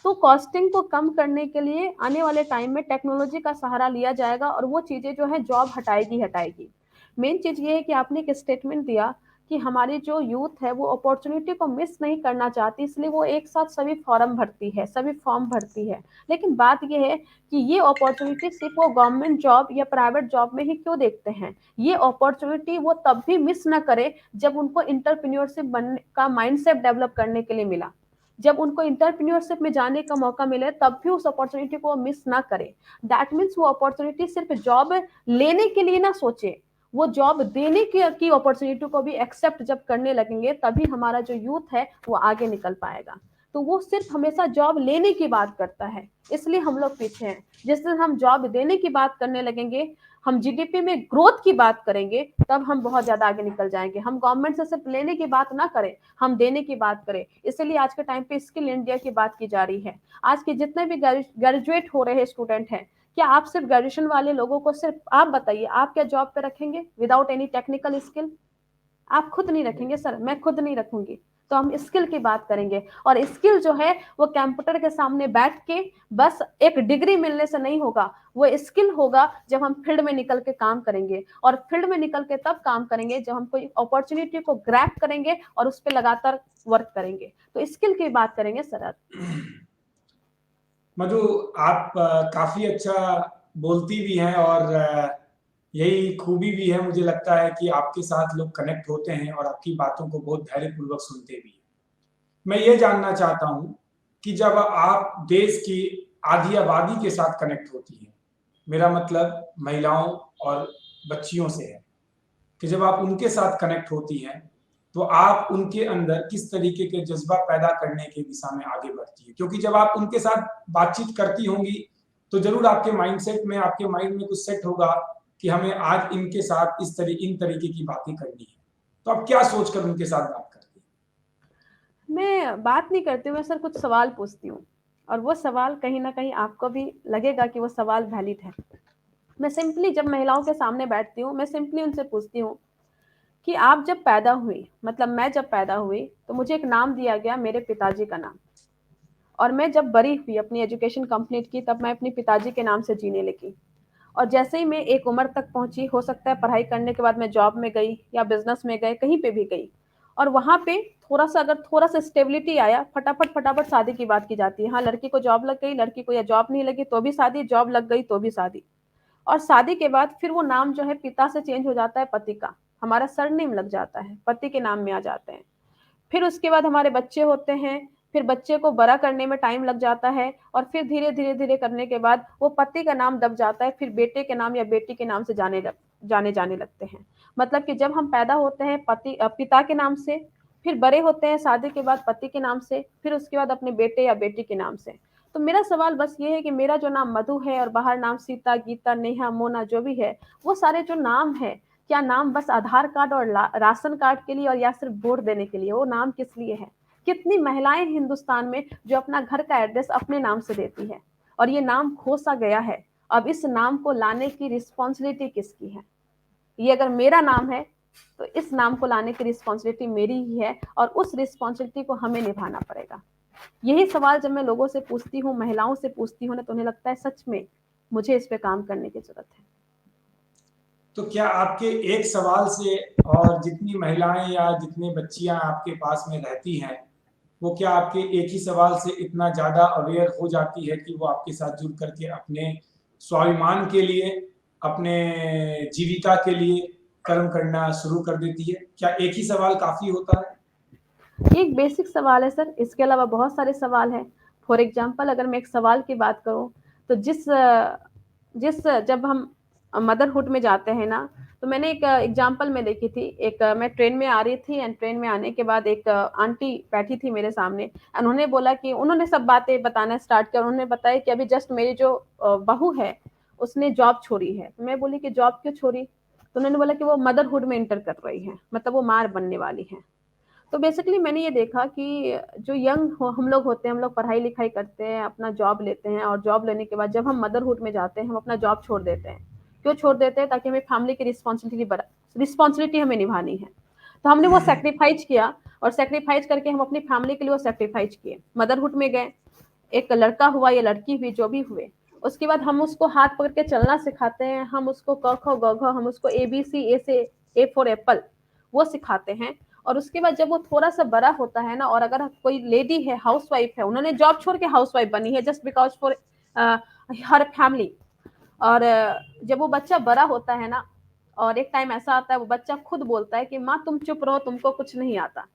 तो कॉस्टिंग को कम करने के लिए आने वाले टाइम में टेक्नोलॉजी का सहारा लिया जाएगा, और वो चीजें जो है जॉब हटाएगी हटाएगी। मेन चीज ये है कि आपने एक स्टेटमेंट दिया कि हमारी जो यूथ है वो अपॉर्चुनिटी को मिस नहीं करना चाहती, इसलिए वो एक साथ सभी फॉर्म भरती है, सभी फॉर्म भरती है। लेकिन बात ये है कि ये अपॉर्चुनिटी सिर्फ वो गवर्नमेंट जॉब या प्राइवेट जॉब में ही क्यों देखते हैं? ये अपॉर्चुनिटी वो तब भी मिस ना करे जब उनको इंटरप्रेन्योरशिप बनने का माइंडसेट डेवलप करने के लिए मिला। जब उनको इंटरप्रेन्योरशिप में जाने का मौका मिले तब भी उस अपॉर्चुनिटी को मिस ना करे। दैट मीन्स वो अपॉर्चुनिटी सिर्फ जॉब लेने के लिए ना सोचे, वो जॉब देने की अपॉर्चुनिटी को भी एक्सेप्ट जब करने लगेंगे, तभी हमारा जो यूथ है वो आगे निकल पाएगा। तो वो सिर्फ हमेशा जॉब लेने की बात करता है, इसलिए हम लोग पीछे हैं। जिस दिन हम जॉब देने की बात करने लगेंगे, हम जीडीपी में ग्रोथ की बात करेंगे, तब हम बहुत ज्यादा आगे निकल जाएंगे। हम गवर्नमेंट से सिर्फ लेने की बात ना करें, हम देने की बात करें। इसीलिए आज के टाइम पे स्किल इंडिया की बात की जा रही है। आज के जितने भी ग्रेजुएट हो रहे स्टूडेंट हैं, क्या आप सिर्फ ग्रेजुएशन वाले लोगों को, सिर्फ आप बताइए, आप क्या जॉब पे रखेंगे विदाउट एनी टेक्निकल स्किल? आप खुद नहीं रखेंगे सर, मैं खुद नहीं रखूंगी। तो हम स्किल की बात करेंगे। और स्किल जो है वो कंप्यूटर के सामने बैठ के बस एक डिग्री मिलने से नहीं होगा, वो स्किल होगा जब हम फील्ड में निकल के काम करेंगे। और फील्ड में निकल के तब काम करेंगे जब हम कोई अपॉर्चुनिटी को ग्रैब करेंगे और उस पर लगातार वर्क करेंगे। तो स्किल की बात करेंगे सर। मधु, आप काफी अच्छा बोलती भी हैं और यही खूबी भी है, मुझे लगता है कि आपके साथ लोग कनेक्ट होते हैं और आपकी बातों को बहुत धैर्यपूर्वक सुनते भी हैं। मैं ये जानना चाहता हूं कि जब आप देश की आधी आबादी के साथ कनेक्ट होती हैं, मेरा मतलब महिलाओं और बच्चियों से है, कि जब आप उनके साथ कनेक्ट होती हैं तो आप उनके अंदर किस तरीके के जज्बा पैदा करने की दिशा में आगे बढ़ती है? क्योंकि जब आप उनके साथ बातचीत करती होंगी तो जरूर आपके माइंडसेट में, आपके माइंड में कुछ सेट होगा कि हमें आज इनके साथ इन तरीके की बातें करनी है। तो आप क्या सोचकर उनके साथ बात करती हैं? मैं बात नहीं करती हूँ, मैं सर कुछ सवाल पूछती हूँ, और वो सवाल कहीं ना कहीं आपको भी लगेगा कि वो सवाल वैलिड है। मैं सिंपली जब महिलाओं के सामने बैठती हूँ, मैं सिंपली उनसे पूछती हूँ कि आप जब पैदा हुई, मतलब मैं जब पैदा हुई तो मुझे एक नाम दिया गया, मेरे पिताजी का नाम। और मैं जब बड़ी हुई, अपनी एजुकेशन कंप्लीट की, तब मैं अपने पिताजी के नाम से जीने लगी। और जैसे ही मैं एक उम्र तक पहुंची, हो सकता है पढ़ाई करने के बाद मैं जॉब में गई या बिजनेस में गए, कहीं पे भी गई, और वहां पे थोड़ा सा स्टेबिलिटी आया, फटाफट फटाफट शादी की बात की जाती है। हाँ, लड़की को जॉब लग गई, लड़की को या जॉब नहीं लगी तो भी शादी, जॉब लग गई तो भी शादी। और शादी के बाद फिर वो नाम जो है पिता से चेंज हो जाता है पति का, हमारा सरनेम लग जाता है, पति के नाम में आ जाते हैं। फिर उसके बाद हमारे बच्चे होते हैं, फिर बच्चे को बड़ा करने में टाइम लग जाता है, और फिर धीरे धीरे धीरे करने के बाद वो पति का नाम दब जाता है, फिर बेटे के नाम या बेटी के नाम से जाने लगते हैं। मतलब कि जब हम पैदा होते हैं पिता के नाम से, फिर बड़े होते हैं शादी के बाद पति के नाम से, फिर उसके बाद अपने बेटे या बेटी के नाम से। तो मेरा सवाल बस ये है कि मेरा जो नाम मधु है और बाहर नाम सीता, गीता, नेहा, मोना जो भी है, वो सारे जो नाम है, क्या नाम बस आधार कार्ड और राशन कार्ड के लिए और या सिर्फ वोट देने के लिए? वो नाम किस लिए है? कितनी महिलाएं हिंदुस्तान में जो अपना घर का एड्रेस अपने नाम से देती है, और ये नाम खो सा गया है। अब इस नाम को लाने की रिस्पॉन्सिबिलिटी किसकी है? ये अगर मेरा नाम है तो इस नाम को लाने की रिस्पॉन्सिबिलिटी मेरी ही है, और उस रिस्पॉन्सिबिलिटी को हमें निभाना पड़ेगा। यही सवाल जब मैं लोगों से पूछती हूँ, महिलाओं से पूछती हूँ ना, तो उन्हें लगता है सच में मुझे इस पे काम करने की जरूरत है। तो क्या आपके एक सवाल से और जितनी महिलाएं या जितनी बच्चियां आपके पास में रहती हैं, वो क्या आपके एक ही सवाल से इतना ज्यादा अवेयर हो जाती है कि वो आपके साथ जुड़ करके अपने स्वाभिमान के लिए, अपने जीविका के लिए कर्म करना शुरू कर देती है? क्या एक ही सवाल काफी होता है? ये एक बेसिक सवाल है सर, इसके अलावा बहुत सारे सवाल हैं। फॉर एग्जांपल अगर मैं एक सवाल की बात करूं, तो जिस जिस जब हम मदरहुड में जाते हैं ना, तो मैंने एक एग्जांपल में देखी थी। एक मैं ट्रेन में आ रही थी, एंड ट्रेन में आने के बाद एक आंटी बैठी थी मेरे सामने। उन्होंने बोला कि उन्होंने सब बातें बताना स्टार्ट किया। उन्होंने बताया कि अभी जस्ट मेरी जो बहू है उसने जॉब छोड़ी है। तो मैं बोली कि जॉब क्यों छोड़ी? तो उन्होंने बोला कि वो मदरहुड में इंटर कर रही है, मतलब वो माँ बनने वाली है। तो बेसिकली मैंने ये देखा कि जो यंग हम लोग होते हैं, हम लोग पढ़ाई लिखाई करते हैं, अपना जॉब लेते हैं, और जॉब लेने के बाद जब हम मदरहुड में जाते हैं, हम अपना जॉब छोड़ देते हैं। क्यों छोड़ देते हैं? ताकि हमें फैमिली की रिस्पॉन्सिबिलिटी हमें निभानी है। तो हमने वो सेक्रीफाइस किया, और सेक्रीफाइस करके हम अपनी फैमिली के लिए वो सेक्रीफाइस किए, मदरहुड में गए। एक लड़का हुआ या लड़की हुई, जो भी हुए, उसके बाद हम उसको हाथ पकड़ के चलना सिखाते हैं, हम उसको क ख ग घ, हम उसको ABC, ए से ए फॉर एप्पल, वो सिखाते हैं। और उसके बाद जब वो थोड़ा सा बड़ा होता है ना, और अगर कोई लेडी है, हाउस वाइफ है, उन्होंने जॉब छोड़ के हाउस वाइफ बनी है just because for her family. और जब वो बच्चा बड़ा होता है ना, और एक टाइम ऐसा आता है वो बच्चा खुद बोलता है कि माँ तुम चुप रहो, तुमको कुछ नहीं आता।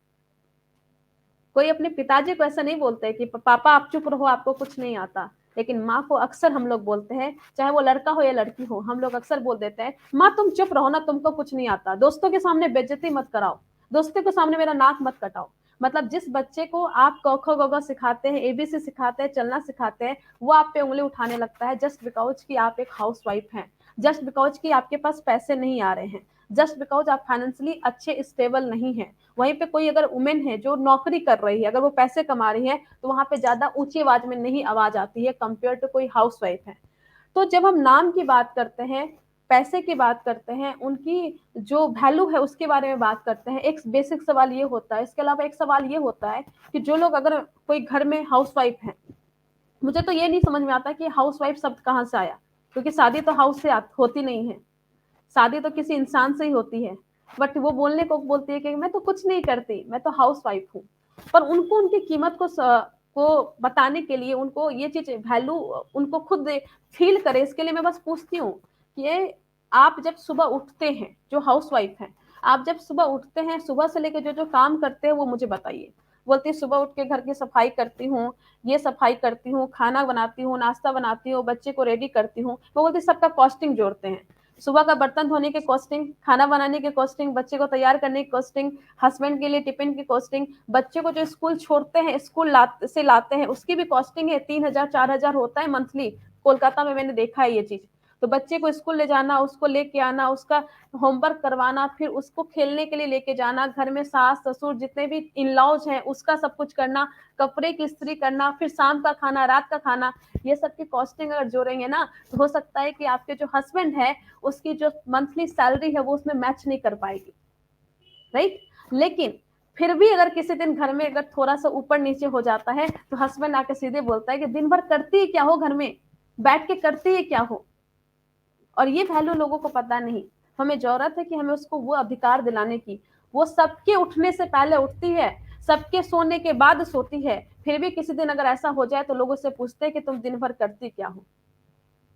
कोई अपने पिताजी को ऐसा नहीं बोलते कि पापा आप चुप रहो, आपको कुछ नहीं आता। लेकिन माँ को अक्सर हम लोग बोलते हैं, चाहे वो लड़का हो या लड़की हो, हम लोग अक्सर बोल देते हैं, माँ तुम चुप रहो ना, तुमको कुछ नहीं आता। दोस्तों के सामने बेइज्जती मत कराओ, दोस्तों के सामने मेरा नाक मत कटाओ। मतलब जिस बच्चे को आप क ख ग घ सिखाते हैं, ABC सिखाते हैं, चलना सिखाते हैं, वो आप पे उंगली उठाने लगता है जस्ट बिकॉज कि आप एक हाउस वाइफ हैं, जस्ट बिकॉज कि आपके पास पैसे नहीं आ रहे हैं, जस्ट बिकॉज आप फाइनेंशियली अच्छे स्टेबल नहीं है। वहीं पे कोई अगर वुमेन है जो नौकरी कर रही है, अगर वो पैसे कमा रही है, तो वहां पे ज्यादा ऊंची आवाज में नहीं आवाज आती है कंपेयर टू कोई हाउस वाइफ है। तो जब हम नाम की बात करते हैं, पैसे की बात करते हैं, उनकी जो वैल्यू है उसके बारे में बात करते हैं। एक बेसिक सवाल ये होता है। इसके अलावा एक सवाल ये होता है कि जो लोग अगर कोई घर में हाउसवाइफ है, मुझे तो ये नहीं समझ में आता कि हाउसवाइफ शब्द कहाँ से आया, क्योंकि शादी तो हाउस से होती नहीं है, शादी तो किसी इंसान से ही होती है। बट वो बोलने को बोलती है कि मैं तो कुछ नहीं करती, मैं तो हाउस वाइफ हूँ। पर उनको उनकी कीमत को बताने के लिए, उनको ये चीज वैल्यू उनको खुद फील करे, इसके लिए मैं बस पूछती हूँ कि आप जब सुबह उठते हैं, जो हाउस वाइफ है, आप जब सुबह उठते हैं, सुबह से लेकर जो जो काम करते हैं वो मुझे बताइए। बोलती है सुबह उठ के घर की सफाई करती हूँ, ये सफाई करती हूँ, खाना बनाती हूँ, नाश्ता बनाती हूँ, बच्चे को रेडी करती हूँ। वो बोलती सबका कॉस्टिंग जोड़ते हैं, सुबह का बर्तन धोने के कॉस्टिंग, खाना बनाने के कॉस्टिंग, बच्चे को तैयार करने की कॉस्टिंग, हस्बैंड के लिए टिफिन की कॉस्टिंग, बच्चे को जो स्कूल छोड़ते हैं, स्कूल से लाते हैं, उसकी भी कॉस्टिंग है। 3,000 4,000 होता है मंथली, कोलकाता में मैंने देखा है ये चीज। तो बच्चे को स्कूल ले जाना, उसको लेके आना, उसका होमवर्क करवाना, फिर उसको खेलने के लिए लेके जाना, घर में सास ससुर जितने भी इन लॉज हैं उसका सब कुछ करना, कपड़े की इस्त्री करना, फिर शाम का खाना, रात का खाना, ये सब की कॉस्टिंग अगर जोड़ेंगे ना, तो हो सकता है कि आपके जो हस्बैंड है उसकी जो मंथली सैलरी है वो उसमें मैच नहीं कर पाएगी, राइट। लेकिन फिर भी अगर किसी दिन घर में अगर थोड़ा सा ऊपर नीचे हो जाता है तो हस्बैंड आके सीधे बोलता है कि दिन भर करती है क्या हो, घर में बैठ के करती है क्या हो। और ये वैल्यू लोगों को पता नहीं। हमें जरूरत है कि हमें उसको वो अधिकार दिलाने की। वो सबके उठने से पहले उठती है, सबके सोने के बाद सोती है, फिर भी किसी दिन अगर ऐसा हो जाए तो लोगों से पूछते हैं कि तुम दिन भर करती क्या हो।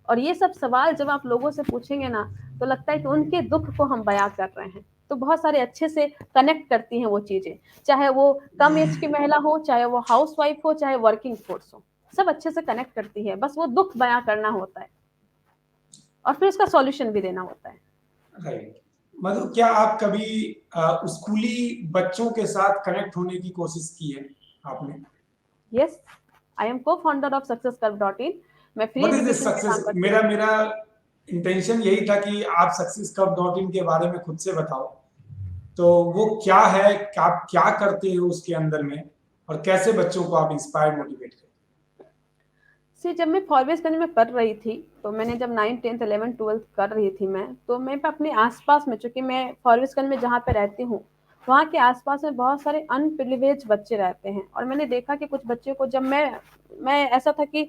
और ये सब सवाल जब आप लोगों से पूछेंगे ना, तो लगता है कि उनके दुख को हम बयां कर रहे हैं। तो बहुत सारे अच्छे से कनेक्ट करती हैं वो चीजें, चाहे वो कम एज की महिला हो, चाहे वो हाउस वाइफ हो, चाहे वर्किंग फोर्स हो, सब अच्छे से कनेक्ट करती है। बस वो दुख बयां करना होता है और फिर उसका सॉल्यूशन भी देना होता है। राइट। मतलब क्या आप कभी स्कूली बच्चों के साथ कनेक्ट होने की कोशिश की है आपने? यस, आई एम को फाउंडर ऑफ सक्सेसकर्व.in। मैं free what is this education पे सक्सेस? काम करती हूँ। मेरा मेरा इंटेंशन यही था कि आप सक्सेसकर्व.in के बारे में खुद से बताओ। तो वो क्या है, आप क्या करते हो उसके अंदर में, और कैसे बच्चों को आप इंस्पायर मोटिवेट करते सी जब मैं फॉरवर्ड्सगंज में पढ़ रही थी, तो मैंने जब 9th 10th 11th 12th कर रही थी मैं, तो मैं अपने आसपास में, चूंकि मैं फॉरवर्ड्सगंज में जहाँ पे रहती हूँ वहाँ के आसपास में बहुत सारे अनप्रिविलेज बच्चे रहते हैं। और मैंने देखा कि कुछ बच्चे को जब मैं ऐसा था कि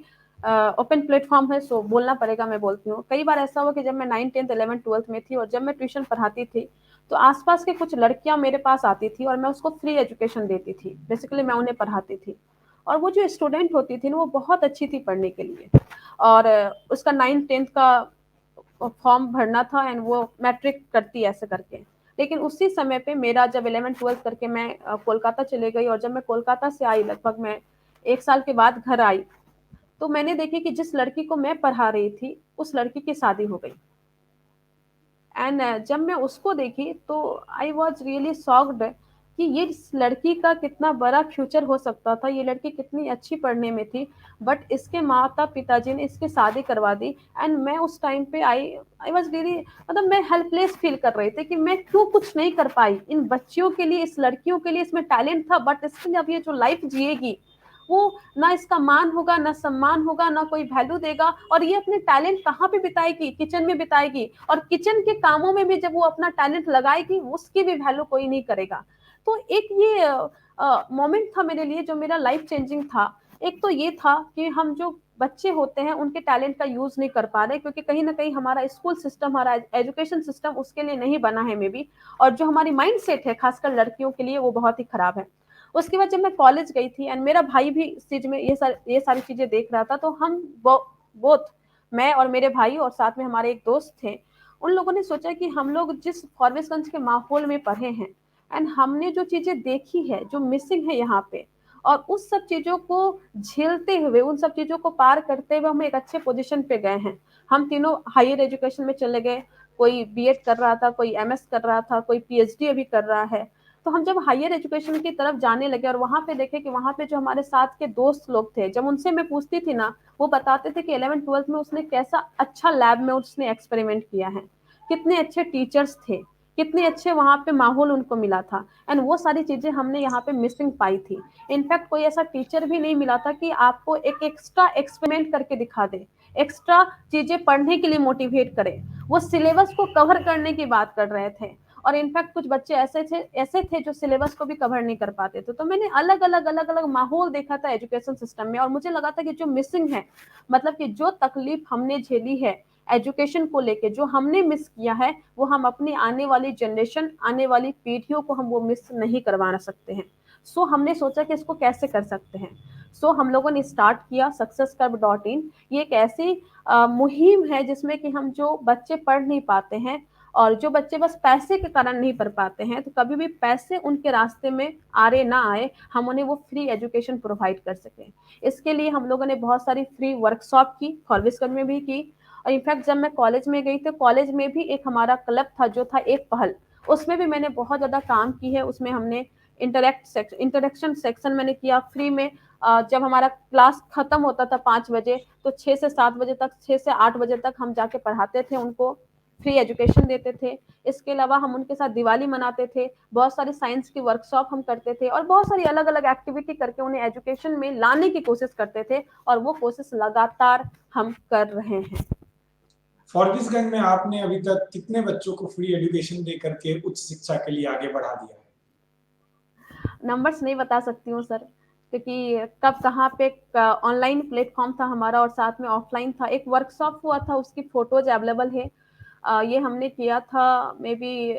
ओपन प्लेटफॉर्म है सो बोलना पड़ेगा, मैं बोलती हूँ। कई बार ऐसा हुआ कि जब मैं 9th 10th 11th 12th में थी और जब मैं ट्यूशन पढ़ाती थी, तो आसपास के कुछ लड़कियां मेरे पास आती थी और मैं उसको फ्री एजुकेशन देती थी। बेसिकली मैं उन्हें पढ़ाती थी। और वो जो स्टूडेंट होती थी ना, वो बहुत अच्छी थी पढ़ने के लिए। और उसका 9th 10th का फॉर्म भरना था एंड वो मैट्रिक करती ऐसे करके। लेकिन उसी समय पे मेरा जब 11th 12th करके मैं कोलकाता चले गई, और जब मैं कोलकाता से आई, लगभग मैं 1 साल के बाद घर आई, तो मैंने देखी कि जिस लड़की को मैं पढ़ा रही थी उस लड़की की शादी हो गई। एंड जब मैं उसको देखी तो आई वॉज रियली शॉक्ड कि ये इस लड़की का कितना बड़ा फ्यूचर हो सकता था, ये लड़की कितनी अच्छी पढ़ने में थी, बट इसके माता पिताजी ने इसकी शादी करवा दी। एंड मैं उस टाइम पे आई वॉज रियली, मतलब मैं हेल्पलेस फील कर रही थी कि मैं क्यों कुछ नहीं कर पाई इन बच्चियों के लिए, इस लड़कियों के लिए इसमें टैलेंट था, बट इसमें अब ये जो लाइफ जिएगी वो ना इसका मान होगा, ना सम्मान होगा, ना कोई वैल्यू देगा। और ये अपने टैलेंट कहाँ पे बिताएगी? किचन में बिताएगी, और किचन के कामों में भी जब वो अपना टैलेंट लगाएगी उसकी भी वैल्यू कोई नहीं करेगा। तो एक ये मोमेंट था मेरे लिए जो मेरा लाइफ चेंजिंग था। एक तो ये था कि हम जो बच्चे होते हैं उनके टैलेंट का यूज नहीं कर पा रहे, क्योंकि कहीं ना कहीं हमारा स्कूल सिस्टम, हमारा एजुकेशन सिस्टम उसके लिए नहीं बना है मे बी। और जो हमारी माइंड सेट है खासकर लड़कियों के लिए वो बहुत ही खराब है। उसके बाद जब मैं कॉलेज गई थी एंड मेरा भाई भी इस चीज में ये सारी चीजें देख रहा था, तो हम बोथ, मैं और मेरे भाई और साथ में हमारे एक दोस्त थे, उन लोगों ने सोचा कि हम लोग जिस फॉरबिसगंज के माहौल में पढ़े हैं एंड हमने जो चीजें देखी है जो मिसिंग है यहाँ पे, और उस सब चीजों को झेलते हुए, उन सब चीजों को पार करते हुए हम एक अच्छे पोजीशन पे गए हैं। हम तीनों हायर एजुकेशन में चले गए। कोई बीएड कर रहा था, कोई एमएस कर रहा था, कोई पीएचडी अभी कर रहा है। तो हम जब हायर एजुकेशन की तरफ जाने लगे और वहां पे देखे कि वहां पे जो हमारे साथ के दोस्त लोग थे, जब उनसे मैं पूछती थी ना, वो बताते थे कि 11th 12th में उसने कैसा अच्छा लैब में उसने एक्सपेरिमेंट किया है, कितने अच्छे टीचर्स थे, कितने अच्छे वहां पे माहौल उनको मिला था। एंड वो सारी चीजें हमने यहाँ पे मिसिंग पाई थी। इनफैक्ट कोई ऐसा टीचर भी नहीं मिला था कि आपको एक एक्स्ट्रा एक्सपेरिमेंट करके दिखा दे, एक्स्ट्रा चीजें पढ़ने के लिए मोटिवेट करें। वो सिलेबस को कवर करने की बात कर रहे थे, और इनफैक्ट कुछ बच्चे ऐसे थे जो सिलेबस को भी कवर नहीं कर पाते थे। तो मैंने अलग अलग माहौल देखा था एजुकेशन सिस्टम में, और मुझे लगा था कि जो मिसिंग है, मतलब कि जो तकलीफ हमने झेली है एजुकेशन को लेके, जो हमने मिस किया है, वो हम अपनी आने वाली जनरेशन, आने वाली पीढ़ियों को हम वो मिस नहीं करवा सकते हैं। सो हमने सोचा कि इसको कैसे कर सकते हैं। सो हम लोगों ने स्टार्ट किया successcurve.in। ये एक ऐसी मुहिम है जिसमें कि हम जो बच्चे पढ़ नहीं पाते हैं, और जो बच्चे बस पैसे के कारण नहीं पढ़ पाते हैं, तो कभी भी पैसे उनके रास्ते में आए ना आए, हम उन्हें वो फ्री एजुकेशन प्रोवाइड कर सकें। इसके लिए हम लोगों ने बहुत सारी फ्री वर्कशॉप की, फॉरबिसगंज में भी की। और इनफैक्ट जब मैं कॉलेज में गई तो कॉलेज में भी एक हमारा क्लब था जो था एक पहल, उसमें भी मैंने बहुत ज़्यादा काम की है। उसमें हमने इंटरेक्शन सेक्शन मैंने किया फ्री में। जब हमारा क्लास खत्म होता था 5 बजे, तो 6 से 7 बजे तक, 6 से 8 बजे तक हम जाके पढ़ाते थे उनको, फ्री एजुकेशन देते थे। इसके अलावा हम उनके साथ दिवाली मनाते थे, बहुत सारी साइंस की वर्कशॉप हम करते थे, और बहुत सारी अलग अलग एक्टिविटी करके उन्हें एजुकेशन में लाने की कोशिश करते थे, और वो कोशिश लगातार हम कर रहे हैं। फॉरबिसगंज में आपने अभी तक कितने बच्चों को फ्री एजुकेशन दे करके उच्च शिक्षा के लिए आगे बढ़ा दिया है? नंबर्स नहीं बता सकती हूँ सर, क्योंकि कब कहाँ पे ऑनलाइन प्लेटफॉर्म था हमारा और साथ में ऑफलाइन था। एक वर्कशॉप हुआ था, उसकी फोटोज अवेलेबल है। ये हमने किया था मे बी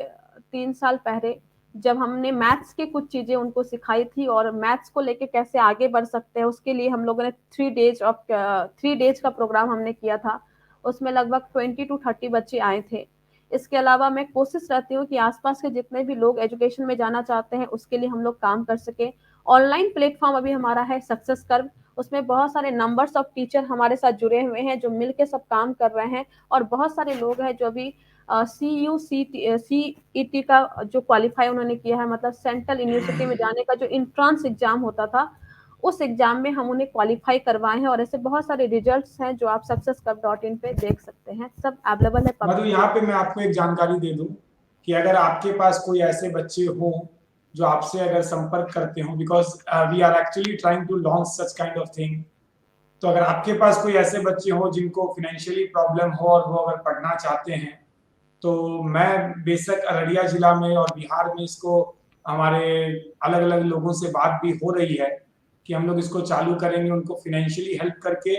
3 साल पहले, जब हमने मैथ्स की कुछ चीजें उनको सिखाई थी, और मैथ्स को लेके कैसे आगे बढ़ सकते हैं उसके लिए हम लोगों ने 3 डेज का प्रोग्राम हमने किया था। उसमें लगभग 20 to 30 बच्चे आए थे। इसके अलावा मैं कोशिश रहती हूँ कि आसपास के जितने भी लोग एजुकेशन में जाना चाहते हैं उसके लिए हम लोग काम कर सके। ऑनलाइन प्लेटफॉर्म अभी हमारा है सक्सेस कर्व, उसमें बहुत सारे नंबर्स ऑफ टीचर हमारे साथ जुड़े हुए हैं जो मिलके सब काम कर रहे हैं, और बहुत सारे लोग हैं जो अभी CUCT का जो क्वालिफाई उन्होंने किया है, मतलब सेंट्रल यूनिवर्सिटी में जाने का जो इंट्रांस एग्जाम होता था, उस एग्जाम में हम उन्हें क्वालिफाई करवाए हैं। और ऐसे बहुत सारे रिजल्ट्स हैं जो आप successcurve.in पे देख सकते हैं, सब अवेलेबल है मधु, पब्लिक। यहाँ पे मैं आपको एक जानकारी दे दूं कि अगर आपके पास कोई ऐसे बच्चे हो जो आपसे अगर संपर्क करते हो, because we are actually trying to launch such kind of thing, तो अगर आपके पास कोई ऐसे बच्चे हो जिनको फाइनेंशियली प्रॉब्लम हो और वो अगर पढ़ना चाहते हैं, तो मैं बेशक अररिया जिला में और बिहार में इसको हमारे अलग अलग लोगों से बात भी हो रही है कि हम लोग इसको चालू करेंगे, उनको फाइनेंशियली हेल्प करके।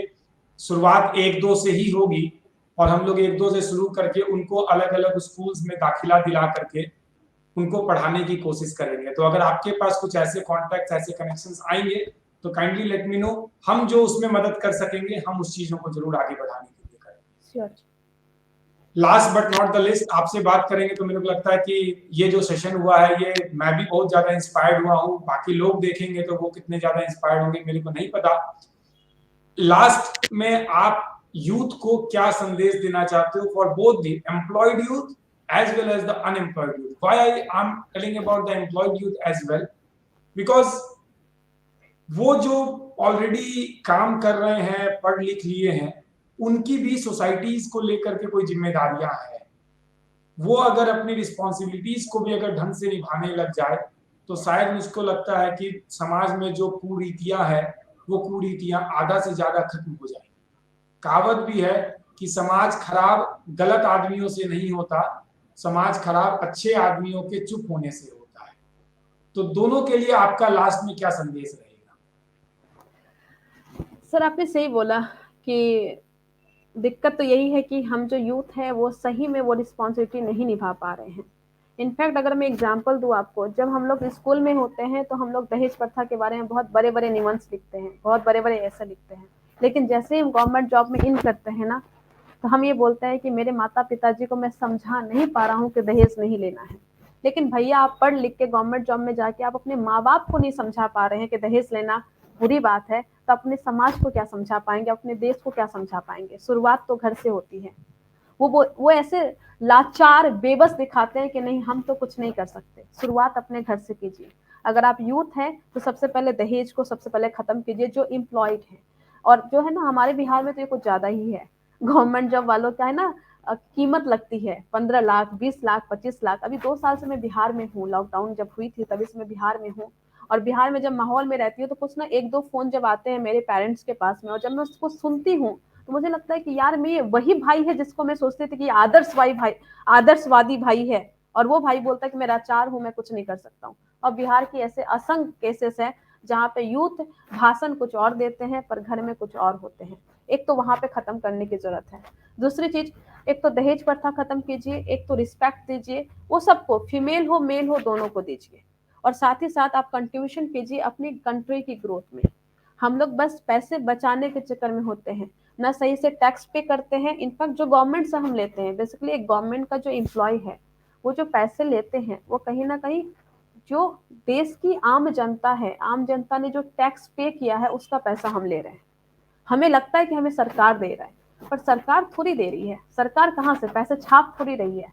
शुरुआत 1-2 से ही होगी, और हम लोग 1-2 से शुरू करके उनको अलग अलग स्कूल्स में दाखिला दिला करके उनको पढ़ाने की कोशिश करेंगे। तो अगर आपके पास कुछ ऐसे कॉन्टैक्ट, ऐसे कनेक्शंस आएंगे तो काइंडली लेट मी नो। हम जो उसमें मदद कर सकेंगे हम उस चीजों को जरूर आगे बढ़ाने के लिए करेंगे। Sure. Last but not the list, आपसे बात करेंगे तो मेरे को लगता है कि ये जो सेशन हुआ है, ये मैं भी बहुत ज्यादा इंस्पायर्ड हुआ हूँ। बाकी लोग देखेंगे तो वो कितने ज्यादा इंस्पायर्ड होंगे मेरे को नहीं पता। लास्ट में आप यूथ को क्या संदेश देना चाहते हो for both the employed youth as well as the unemployed youth? Why I'm telling about the employed youth as well? Because वो जो ऑलरेडी काम कर रहे हैं, पढ़ लिख लिए हैं, उनकी भी सोसाइटीज को लेकर के कोई जिम्मेदारियां हैं। वो अगर अपनी रिस्पॉन्सिबिलिटीज को भी अगर ढंग से निभाने लग जाए तो शायद मुझको लगता है कि समाज में जो कुरीतियां है वो कुरीतियां आधा से ज्यादा खत्म हो जाएंगी। कहावत भी है कि समाज खराब गलत आदमियों से नहीं होता, समाज खराब अच्छे आदमियों के चुप होने से होता है। तो दोनों के लिए आपका लास्ट में क्या संदेश रहेगा? सर आपने सही बोला कि दिक्कत तो यही है कि हम जो यूथ है वो सही में वो रिस्पॉन्सिबिलिटी नहीं निभा पा रहे हैं। इनफैक्ट अगर मैं एग्जांपल दूं आपको, जब हम लोग स्कूल में होते हैं तो हम लोग दहेज प्रथा के बारे में बहुत बड़े बड़े निबंध लिखते हैं, बहुत बड़े बड़े ऐसे लिखते हैं, लेकिन जैसे ही हम गवर्नमेंट जॉब में इन करते हैं ना, तो हम ये बोलते हैं कि मेरे माता पिताजी को मैं समझा नहीं पा रहा हूँ कि दहेज नहीं लेना है। लेकिन भैया आप पढ़ लिख के गवर्नमेंट जॉब में जाके आप अपने माँ बाप को नहीं समझा पा रहे हैं कि दहेज लेना बुरी बात है, तो अपने समाज को क्या समझा पाएंगे, अपने देश को क्या समझा पाएंगे। शुरुआत तो घर से होती है। वो ऐसे लाचार बेबस दिखाते हैं कि नहीं हम तो कुछ नहीं कर सकते। शुरुआत अपने घर से कीजिए। अगर आप यूथ हैं तो सबसे पहले दहेज को सबसे पहले खत्म कीजिए जो इम्प्लॉयड है। और जो है ना हमारे बिहार में तो ये कुछ ज्यादा ही है, गवर्नमेंट जॉब वालों का है ना, कीमत लगती है 15 लाख, 20 लाख, 25 लाख। अभी 2 साल से मैं बिहार में हूँ, लॉकडाउन जब हुई थी तभी से मैं बिहार में हूँ। और बिहार में जब माहौल में रहती हूँ तो कुछ ना 1-2 फोन जब आते हैं मेरे पेरेंट्स के पास में, और जब मैं उसको सुनती हूँ तो मुझे लगता है कि यार मैं वही भाई है जिसको मैं सोचती थी कि आदर्शवादी भाई है, और वो भाई बोलता है कि मैं लाचार हूँ, मैं कुछ नहीं कर सकता हूँ। और बिहार की ऐसे असंख्य केसेस हैं जहाँ पे यूथ भाषण कुछ और देते हैं पर घर में कुछ और होते हैं। एक तो वहां पे खत्म करने की जरूरत है। दूसरी चीज, एक तो दहेज प्रथा खत्म कीजिए, एक तो रिस्पेक्ट दीजिए, वो सबको, फीमेल हो मेल हो दोनों को दीजिए। और साथ ही साथ आप कंट्रीब्यूशन कीजिए अपनी कंट्री की ग्रोथ में। हम लोग बस पैसे बचाने के चक्कर में होते हैं, ना सही से टैक्स पे करते हैं। इनफैक्ट जो गवर्नमेंट से हम लेते हैं, बेसिकली एक गवर्नमेंट का जो एम्प्लॉय है, वो जो पैसे लेते हैं वो कहीं ना कहीं जो देश की आम जनता है, आम जनता ने जो टैक्स पे किया है उसका पैसा हम ले रहे हैं। हमें लगता है कि हमें सरकार दे रहा है, पर सरकार थोड़ी दे रही है। सरकार कहाँ से, पैसे छाप थोड़ी रही है।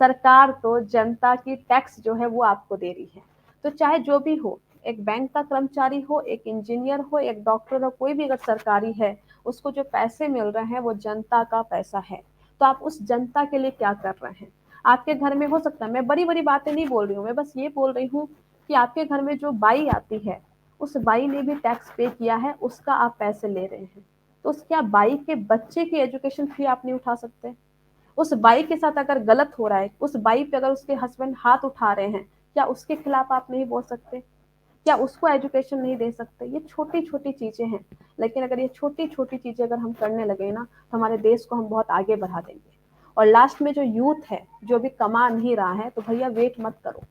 सरकार तो जनता की टैक्स जो है वो आपको दे रही है। तो चाहे जो भी हो, एक बैंक का कर्मचारी हो, एक इंजीनियर हो, एक डॉक्टर हो, कोई भी अगर सरकारी है, उसको जो पैसे मिल रहे हैं वो जनता का पैसा है। तो आप उस जनता के लिए क्या कर रहे हैं? आपके घर में हो सकता है, मैं बड़ी बड़ी बातें नहीं बोल रही हूँ, मैं बस ये बोल रही हूँ कि आपके घर में जो बाई आती है, उस बाई ने भी टैक्स पे किया है, उसका आप पैसे ले रहे हैं। तो उस क्या बाई के बच्चे की एजुकेशन फी आप नहीं उठा सकते? उस बाई के साथ अगर गलत हो रहा है, उस बाई पे अगर उसके हस्बैंड हाथ उठा रहे हैं, क्या उसके खिलाफ आप नहीं बोल सकते? क्या उसको एजुकेशन नहीं दे सकते? ये छोटी छोटी चीजें हैं, लेकिन अगर ये छोटी छोटी चीजें अगर हम करने लगे ना, तो हमारे देश को हम बहुत आगे बढ़ा देंगे। और लास्ट में जो यूथ है जो भी कमा नहीं रहा है, तो भैया वेट मत करो,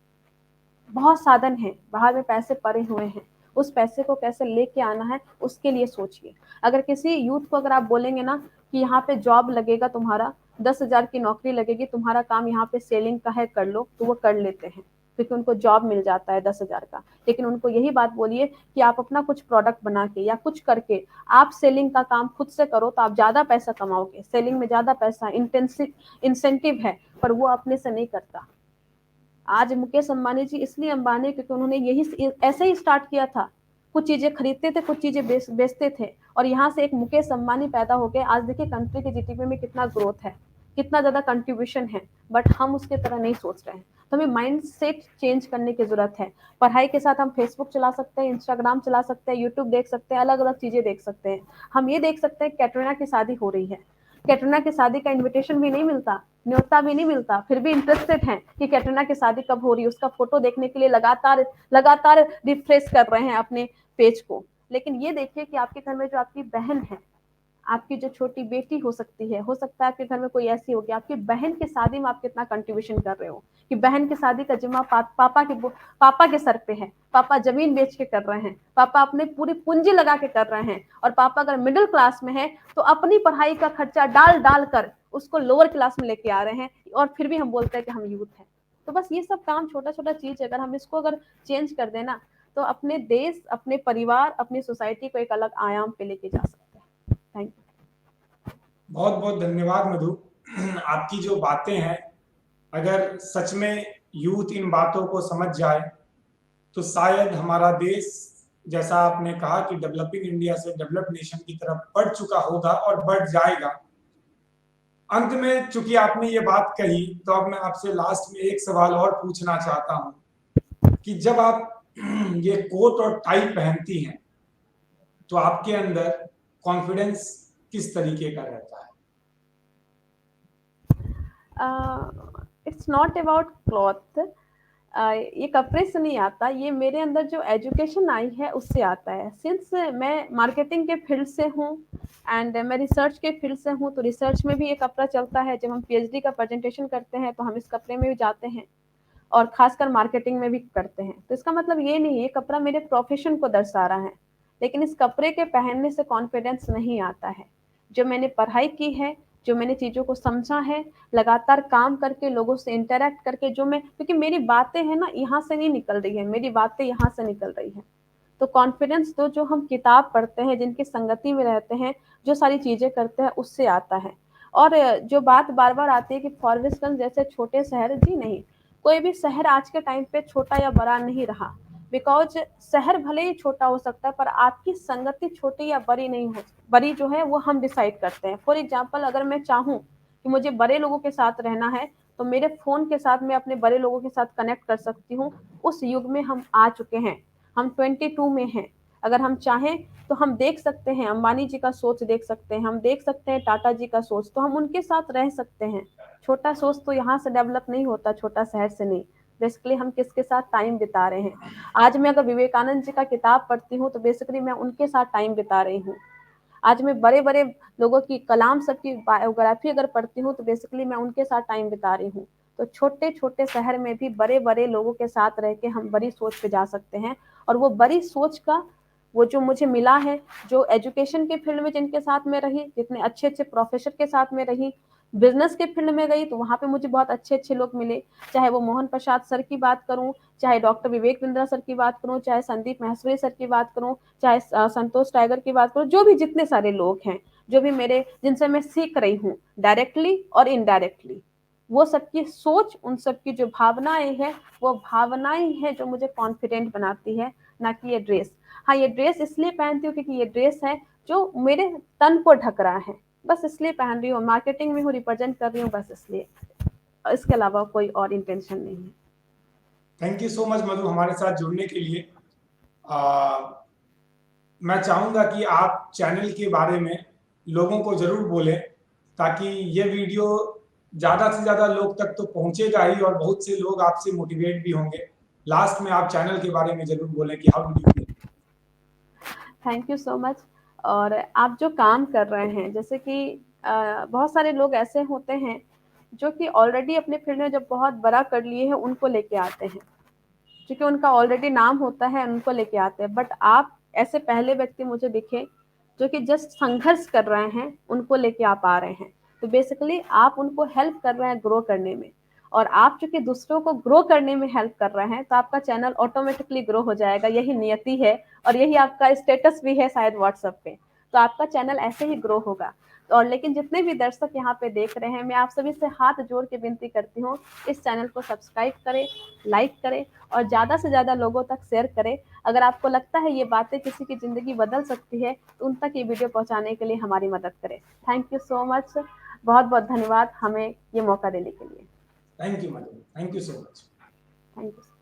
बहुत साधन है, बाहर में पैसे पड़े हुए हैं। उस पैसे को कैसे लेके आना है उसके लिए सोचिए। अगर किसी यूथ को अगर आप बोलेंगे ना कि यहाँ पे जॉब लगेगा तुम्हारा, 10,000 की नौकरी लगेगी, तुम्हारा काम यहाँ पे सेलिंग का है, कर लो, तो वो कर लेते हैं, क्योंकि उनको जॉब मिल जाता है 10,000 का। लेकिन उनको यही बात बोलिए कि आप अपना कुछ प्रोडक्ट बना के या कुछ करके आप सेलिंग का काम खुद से करो, तो आप ज्यादा पैसा कमाओगे। सेलिंग में ज्यादा पैसा, इंटेंसिव इंसेंटिव है, पर वो अपने से नहीं करता। आज मुकेश अंबानी जी इसलिए अंबानी, क्योंकि उन्होंने यही ऐसे ही स्टार्ट किया था। कुछ चीजें खरीदते थे, कुछ चीजें बेचते थे, और यहाँ से एक मुकेश अंबानी पैदा हो गए। आज देखिए कंट्री के जीडीपी में कितना ग्रोथ है, कितना ज्यादा कंट्रीब्यूशन है, बट हम उसके तरह नहीं सोच रहे हैं। तो हमें माइंड सेट चेंज करने की जरूरत है। पढ़ाई के साथ हम फेसबुक चला सकते हैं, इंस्टाग्राम चला सकते हैं, यूट्यूब देख सकते हैं, अलग अलग चीजें देख सकते हैं। हम ये देख सकते हैं कैटरीना की शादी हो रही है, कैटरीना की शादी का इनविटेशन भी नहीं मिलता, न्योता भी नहीं मिलता, फिर भी इंटरेस्टेड हैं कि कैटरीना की शादी कब हो रही है, उसका फोटो देखने के लिए लगातार लगातार रिफ्रेश कर रहे हैं अपने पेज को। लेकिन ये देखिए कि आपके घर में जो आपकी बहन है, आपकी जो छोटी बेटी हो सकती है, हो सकता है आपके घर में कोई ऐसी होगी, आपकी बहन की शादी में आप कितना कंट्रीब्यूशन कर रहे हो, कि बहन की शादी का जिम्मा पापा के सर पे है। पापा जमीन बेच के कर रहे हैं, पापा अपने पूरी पूंजी लगा के कर रहे हैं, और पापा अगर मिडिल क्लास में है तो अपनी पढ़ाई का खर्चा डाल डाल कर उसको लोअर क्लास में लेके आ रहे हैं, और फिर भी हम बोलते हैं कि हम यूथ हैं। तो बस ये सब काम, छोटा छोटा चीज अगर हम इसको अगर चेंज कर देना, तो अपने देश, अपने परिवार, अपनी सोसाइटी को एक अलग आयाम पे लेके जा सकते हैं। Thank you. बहुत बहुत धन्यवाद मधु। आपकी जो बातें हैं, अगर सच में यूथ इन बातों को समझ जाए तो शायद हमारा देश, जैसा आपने कहा कि डेवलपिंग इंडिया से डेवलप्ड नेशन की तरफ बढ़ चुका होगा और बढ़ जाएगा। अंत में चूंकि आपने ये बात कही, तो अब मैं आपसे लास्ट में एक सवाल और पूछना चाहता हूं कि जब आप ये कोट और टाई पहनती हैं तो आपके अंदर कॉन्फिडेंस किस तरीके का रहता है? इट्स नॉट अबाउट क्लॉथ, ये कपड़े से नहीं आता, ये मेरे अंदर जो एजुकेशन आई है उससे आता है। सिंस मैं मार्केटिंग के फील्ड से हूँ एंड मैं रिसर्च के फील्ड से हूँ, तो रिसर्च में भी ये कपड़ा चलता है। जब हम पीएचडी का प्रेजेंटेशन करते हैं तो हम इस कपड़े में भी जाते हैं, और खासकर मार्केटिंग में भी करते हैं। तो इसका मतलब ये नहीं, ये कपड़ा मेरे प्रोफेशन को दर्शा रहा है, लेकिन इस कपड़े के पहनने से कॉन्फिडेंस नहीं आता है। जो मैंने पढ़ाई की है, जो मैंने चीज़ों को समझा है, लगातार काम करके, लोगों से इंटरेक्ट करके, जो मैं, क्योंकि मेरी बातें हैं ना यहाँ से नहीं निकल रही है, मेरी बातें यहाँ से निकल रही है। तो कॉन्फिडेंस तो जो हम किताब पढ़ते हैं, जिनकी संगति में रहते हैं, जो सारी चीज़ें करते हैं, उससे आता है। और जो बात बार बार आती है कि फॉरबिसगंज जैसे छोटे शहर, जी नहीं, कोई भी शहर आज के टाइम पे छोटा या बड़ा नहीं रहा। बिकॉज शहर भले ही छोटा हो सकता है, पर आपकी संगति छोटी या बड़ी नहीं हो, बड़ी जो है वो हम डिसाइड करते हैं। फॉर एग्जाम्पल, अगर मैं चाहूँ कि मुझे बड़े लोगों के साथ रहना है, तो मेरे फोन के साथ मैं अपने बड़े लोगों के साथ कनेक्ट कर सकती हूँ। उस युग में हम आ चुके हैं, हम 22 में हैं। अगर हम चाहें तो हम देख सकते हैं, अंबानी जी का सोच देख सकते हैं, हम देख सकते हैं टाटा जी का सोच, तो हम उनके साथ रह सकते हैं। छोटा सोच तो यहाँ से डेवलप नहीं होता, छोटा शहर से नहीं। बेसिकली हम किसके साथ टाइम बिता रहे हैं। आज मैं अगर विवेकानंद जी का किताब पढ़ती हूँ तो बेसिकली मैं उनके साथ टाइम बिता रही हूँ। आज मैं बड़े बड़े लोगों की, कलाम सब की बायोग्राफी अगर पढ़ती हूँ तो बेसिकली मैं उनके साथ टाइम बिता रही हूँ। तो छोटे छोटे शहर में भी बड़े बड़े लोगों के साथ रह के हम बड़ी सोच पे जा सकते हैं। और वो बड़ी सोच का वो जो मुझे मिला है, जो एजुकेशन के फील्ड में जिनके साथ में रही, जितने अच्छे अच्छे प्रोफेसर के साथ में रही, बिजनेस के फील्ड में गई तो वहां पे मुझे बहुत अच्छे अच्छे लोग मिले। चाहे वो मोहन प्रसाद सर की बात करूं, चाहे डॉक्टर विवेक बिंद्रा सर की बात करूं, चाहे संदीप महेश्वरी सर की बात करूं, चाहे संतोष टाइगर की बात करूं, जो भी जितने सारे लोग हैं, जो भी मेरे, जिनसे मैं सीख रही हूँ डायरेक्टली और इनडायरेक्टली, वो सबकी सोच, उन सबकी जो भावनाएं हैं, वो भावनाएं हैं जो मुझे कॉन्फिडेंट बनाती है, ना कि ये ड्रेस। हाँ, ये ड्रेस इसलिए पहनती हूँ क्योंकि ये ड्रेस है जो मेरे तन को ढक रहा है, बस इसलिए पहन रही हूँ। मार्केटिंग में हूँ, रिप्रेजेंट कर रही हूँ, बस इसलिए। इसके अलावा कोई और इंटेंशन नहीं है। थैंक यू सो मच मधु हमारे साथ जुड़ने के लिए। मैं चाहूंगा कि आप चैनल के बारे में लोगों को जरूर बोलें, ताकि ये वीडियो ज्यादा से ज्यादा लोग तक तो पहुंचेगा ही और बहुत से लोग आपसे मोटिवेट भी होंगे। लास्ट में आप चैनल के बारे में जरूर बोलें कि how do you. Thank you so much. और आप जो काम कर रहे हैं, जैसे कि बहुत सारे लोग ऐसे होते हैं जो कि ऑलरेडी अपने फील्ड में जब बहुत बड़ा कर लिए हैं, उनको लेके आते हैं, क्योंकि उनका ऑलरेडी नाम होता है, उनको लेके आते हैं। बट आप ऐसे पहले व्यक्ति मुझे दिखे जो कि जस्ट संघर्ष कर रहे हैं, उनको लेके आप आ रहे हैं। तो बेसिकली आप उनको हेल्प कर रहे हैं ग्रो करने में, और आप चूंकि दूसरों को ग्रो करने में हेल्प कर रहे हैं, तो आपका चैनल ऑटोमेटिकली ग्रो हो जाएगा। यही नियति है और यही आपका स्टेटस भी है शायद व्हाट्सएप पे। तो आपका चैनल ऐसे ही ग्रो होगा। और लेकिन जितने भी दर्शक यहाँ पे देख रहे हैं, मैं आप सभी से हाथ जोड़ के विनती करती हूँ, इस चैनल को सब्सक्राइब करें, लाइक करें और ज़्यादा से ज़्यादा लोगों तक शेयर करें। अगर आपको लगता है ये बातें किसी की ज़िंदगी बदल सकती है, तो उन तक ये वीडियो पहुँचाने के लिए हमारी मदद करें। Thank you so much. बहुत बहुत धन्यवाद हमें ये मौका देने के लिए। Thank you Madhu, thank you so much. Thank you.